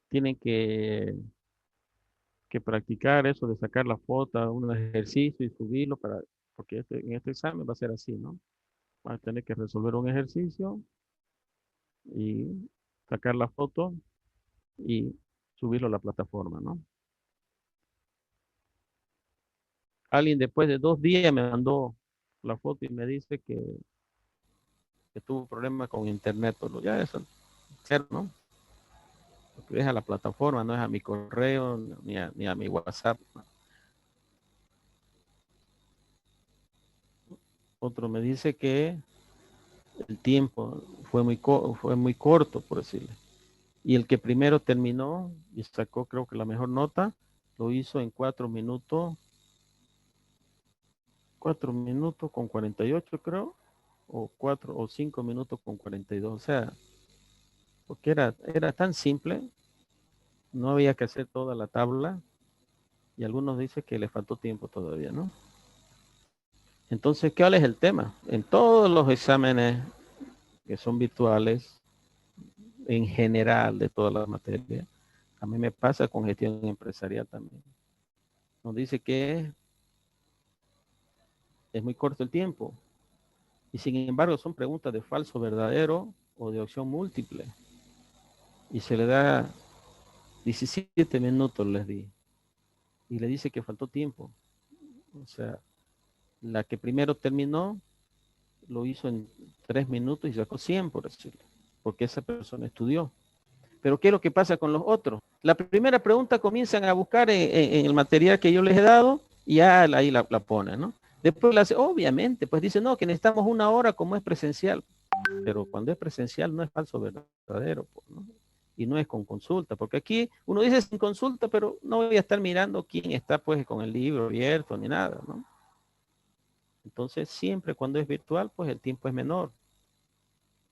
Tienen que practicar eso de sacar la foto, un ejercicio y subirlo porque en este examen va a ser así, ¿no? Van a tener que resolver un ejercicio y sacar la foto y subirlo a la plataforma, ¿no? Alguien después de 2 días me mandó la foto y me dice que tuvo problemas con internet, pero ya eso, cero, ¿no? Porque es a la plataforma, no es a mi correo ni a mi WhatsApp, ¿no? Otro me dice que el tiempo fue muy corto, por decirle. Y el que primero terminó y sacó creo que la mejor nota, lo hizo en 4 minutos con 48 creo, o 4 o 5 minutos con 42. O sea, porque era tan simple, no había que hacer toda la tabla y algunos dicen que le faltó tiempo todavía, ¿no? Entonces, ¿cuál es el tema? En todos los exámenes que son virtuales, en general de todas las materias, a mí me pasa con gestión empresarial también. Nos dice que es muy corto el tiempo y sin embargo son preguntas de falso verdadero o de opción múltiple y se le da 17 minutos les di y le dice que faltó tiempo. O sea, la que primero terminó lo hizo en 3 minutos y sacó 100 por decirlo, porque esa persona estudió. Pero ¿qué es lo que pasa con los otros? La primera pregunta comienzan a buscar en el material que yo les he dado y ya ahí la ponen, ¿no? Después la hace, obviamente, pues dice, no, que necesitamos 1 hora como es presencial. Pero cuando es presencial no es falso verdadero, ¿no? y no es con consulta, porque aquí uno dice sin consulta, pero no voy a estar mirando quién está pues con el libro abierto ni nada, ¿no? Entonces siempre cuando es virtual, pues el tiempo es menor.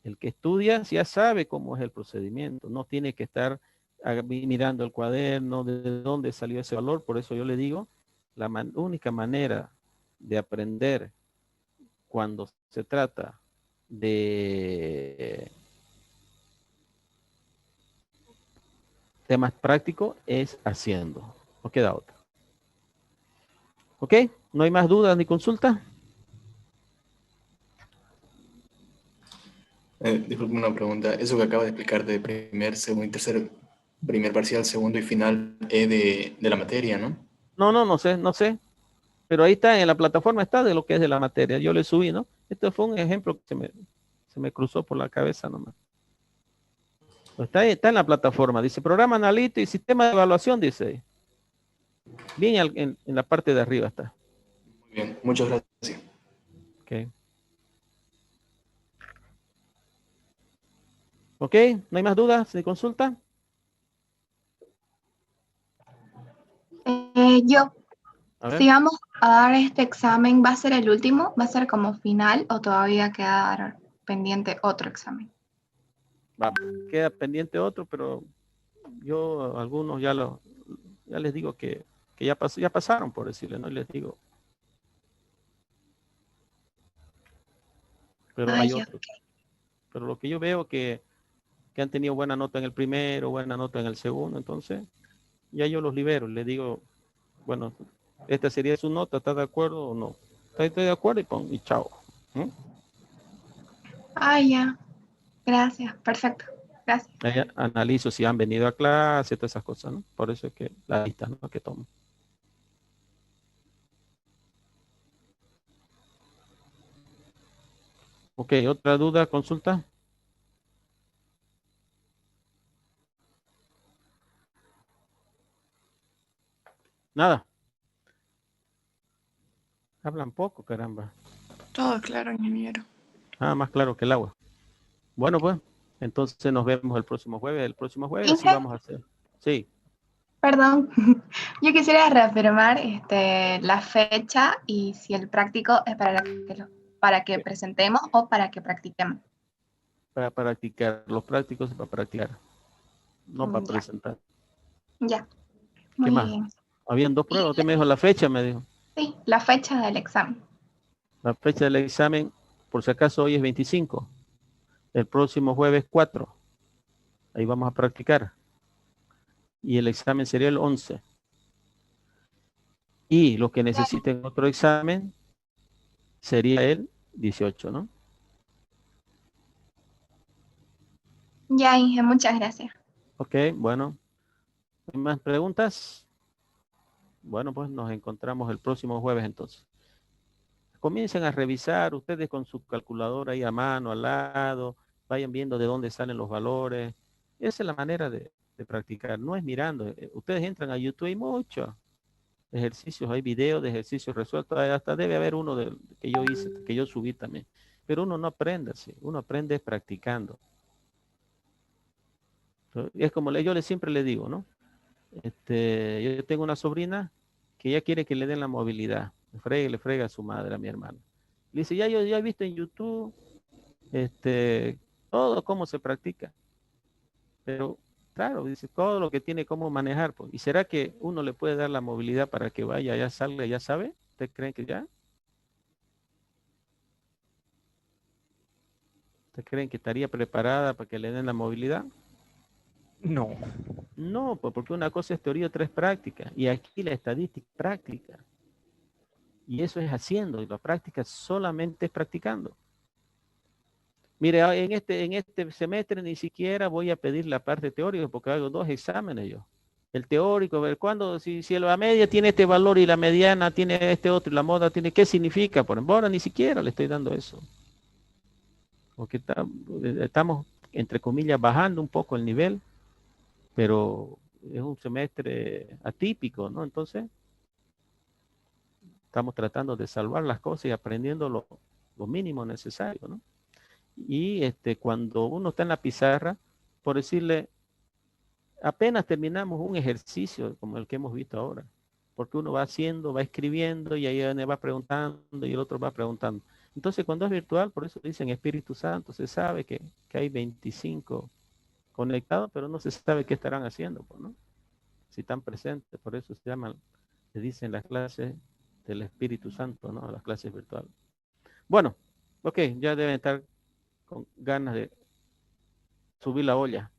El que estudia ya sabe cómo es el procedimiento, no tiene que estar mirando el cuaderno, de dónde salió ese valor. Por eso yo le digo, la única manera de aprender cuando se trata de temas prácticos es haciendo. No queda otra. ¿Ok? ¿No hay más dudas ni consultas? Disculpe una pregunta. Eso que acaba de explicar de primer, segundo y tercer, primer parcial, segundo y final, es de la materia, ¿no? No sé. Pero ahí está, en la plataforma está de lo que es de la materia. Yo le subí, ¿no? Esto fue un ejemplo que se me cruzó por la cabeza nomás. Está en la plataforma. Dice programa analítico y sistema de evaluación, dice. Bien en la parte de arriba está. Muy bien, muchas gracias. Ok. Ok, ¿no hay más dudas de consulta? Yo, A ver. si vamos a dar este examen, ¿va a ser el último? ¿Va a ser como final o todavía queda pendiente otro examen? Va, queda pendiente otro, pero yo algunos ya les digo que ya pasaron, por decirle, ¿no? Y les digo. Pero hay Ya. otros. Pero lo que yo veo que han tenido buena nota en el primero, buena nota en el segundo, entonces ya yo los libero, les digo, bueno, esta sería su nota, ¿está de acuerdo o no? Estoy de acuerdo y chao. ¿Mm? Ya. Gracias. Perfecto. Gracias. Ahí analizo si han venido a clase, todas esas cosas, ¿no? Por eso es que la lista, ¿no? Que tomo. Ok, ¿otra duda, consulta? Nada. Hablan poco, caramba. Todo claro, ingeniero. Más claro que el agua. Bueno, pues, entonces nos vemos el próximo jueves. El próximo jueves sí Inge, vamos a hacer. Sí. perdón, yo quisiera reafirmar la fecha y si el práctico es para que presentemos o para que practiquemos. Para practicar. Los prácticos para practicar. No para Ya, presentar. ya, ¿Qué muy más? bien. Habían dos pruebas. Y Usted me dijo la fecha, me dijo. sí, la fecha del examen. La fecha del examen, por si acaso, hoy es 25. El próximo jueves 4. Ahí vamos a practicar. Y el examen sería el 11. Y lo que necesiten otro examen sería el 18, ¿no? Ya, Inge, muchas gracias. Ok, bueno. ¿Hay más preguntas? Bueno, pues nos encontramos el próximo jueves entonces. Comiencen a revisar ustedes con su calculadora ahí a mano, al lado. Vayan viendo de dónde salen los valores. Esa es la manera de practicar. No es mirando. Ustedes entran a YouTube, hay muchos ejercicios, hay videos de ejercicios resueltos. Hasta debe haber uno que yo hice, que yo subí también. Pero uno no aprende así. Uno aprende practicando. Es como yo siempre le digo, ¿no? Yo tengo una sobrina que ella quiere que le den la movilidad. Le frega a su madre, a mi hermano. Le dice, yo ya he visto en YouTube todo cómo se practica. Pero, claro, dice, todo lo que tiene cómo manejar. Pues. ¿Y será que uno le puede dar la movilidad para que vaya, ya salga, ya sabe? ¿Ustedes creen que ya? ¿Ustedes creen que estaría preparada para que le den la movilidad? No. No, pues porque una cosa es teoría y otra es práctica. Y aquí la estadística es práctica. Y eso es haciendo. Y la práctica solamente es practicando. Mire, en este semestre ni siquiera voy a pedir la parte teórica porque hago 2 exámenes yo. El teórico, ver cuándo, si la media tiene este valor y la mediana tiene este otro y la moda tiene, ¿qué significa? Por ahora ni siquiera le estoy dando eso. Porque estamos, entre comillas, bajando un poco el nivel, pero es un semestre atípico, ¿no? Entonces, estamos tratando de salvar las cosas y aprendiendo lo mínimo necesario, ¿no? Y cuando uno está en la pizarra, por decirle, apenas terminamos un ejercicio como el que hemos visto ahora, porque uno va haciendo, va escribiendo y ahí va preguntando y el otro va preguntando. Entonces, cuando es virtual, por eso dicen Espíritu Santo, se sabe que hay 25 conectados, pero no se sabe qué estarán haciendo, pues, ¿no? Si están presentes, por eso se llaman, se dicen las clases del Espíritu Santo, ¿no? Las clases virtuales. Bueno, ok, ya deben estar con ganas de subir la olla.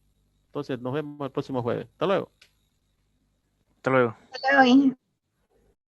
Entonces, nos vemos el próximo jueves. Hasta luego. Hasta luego. Hasta luego.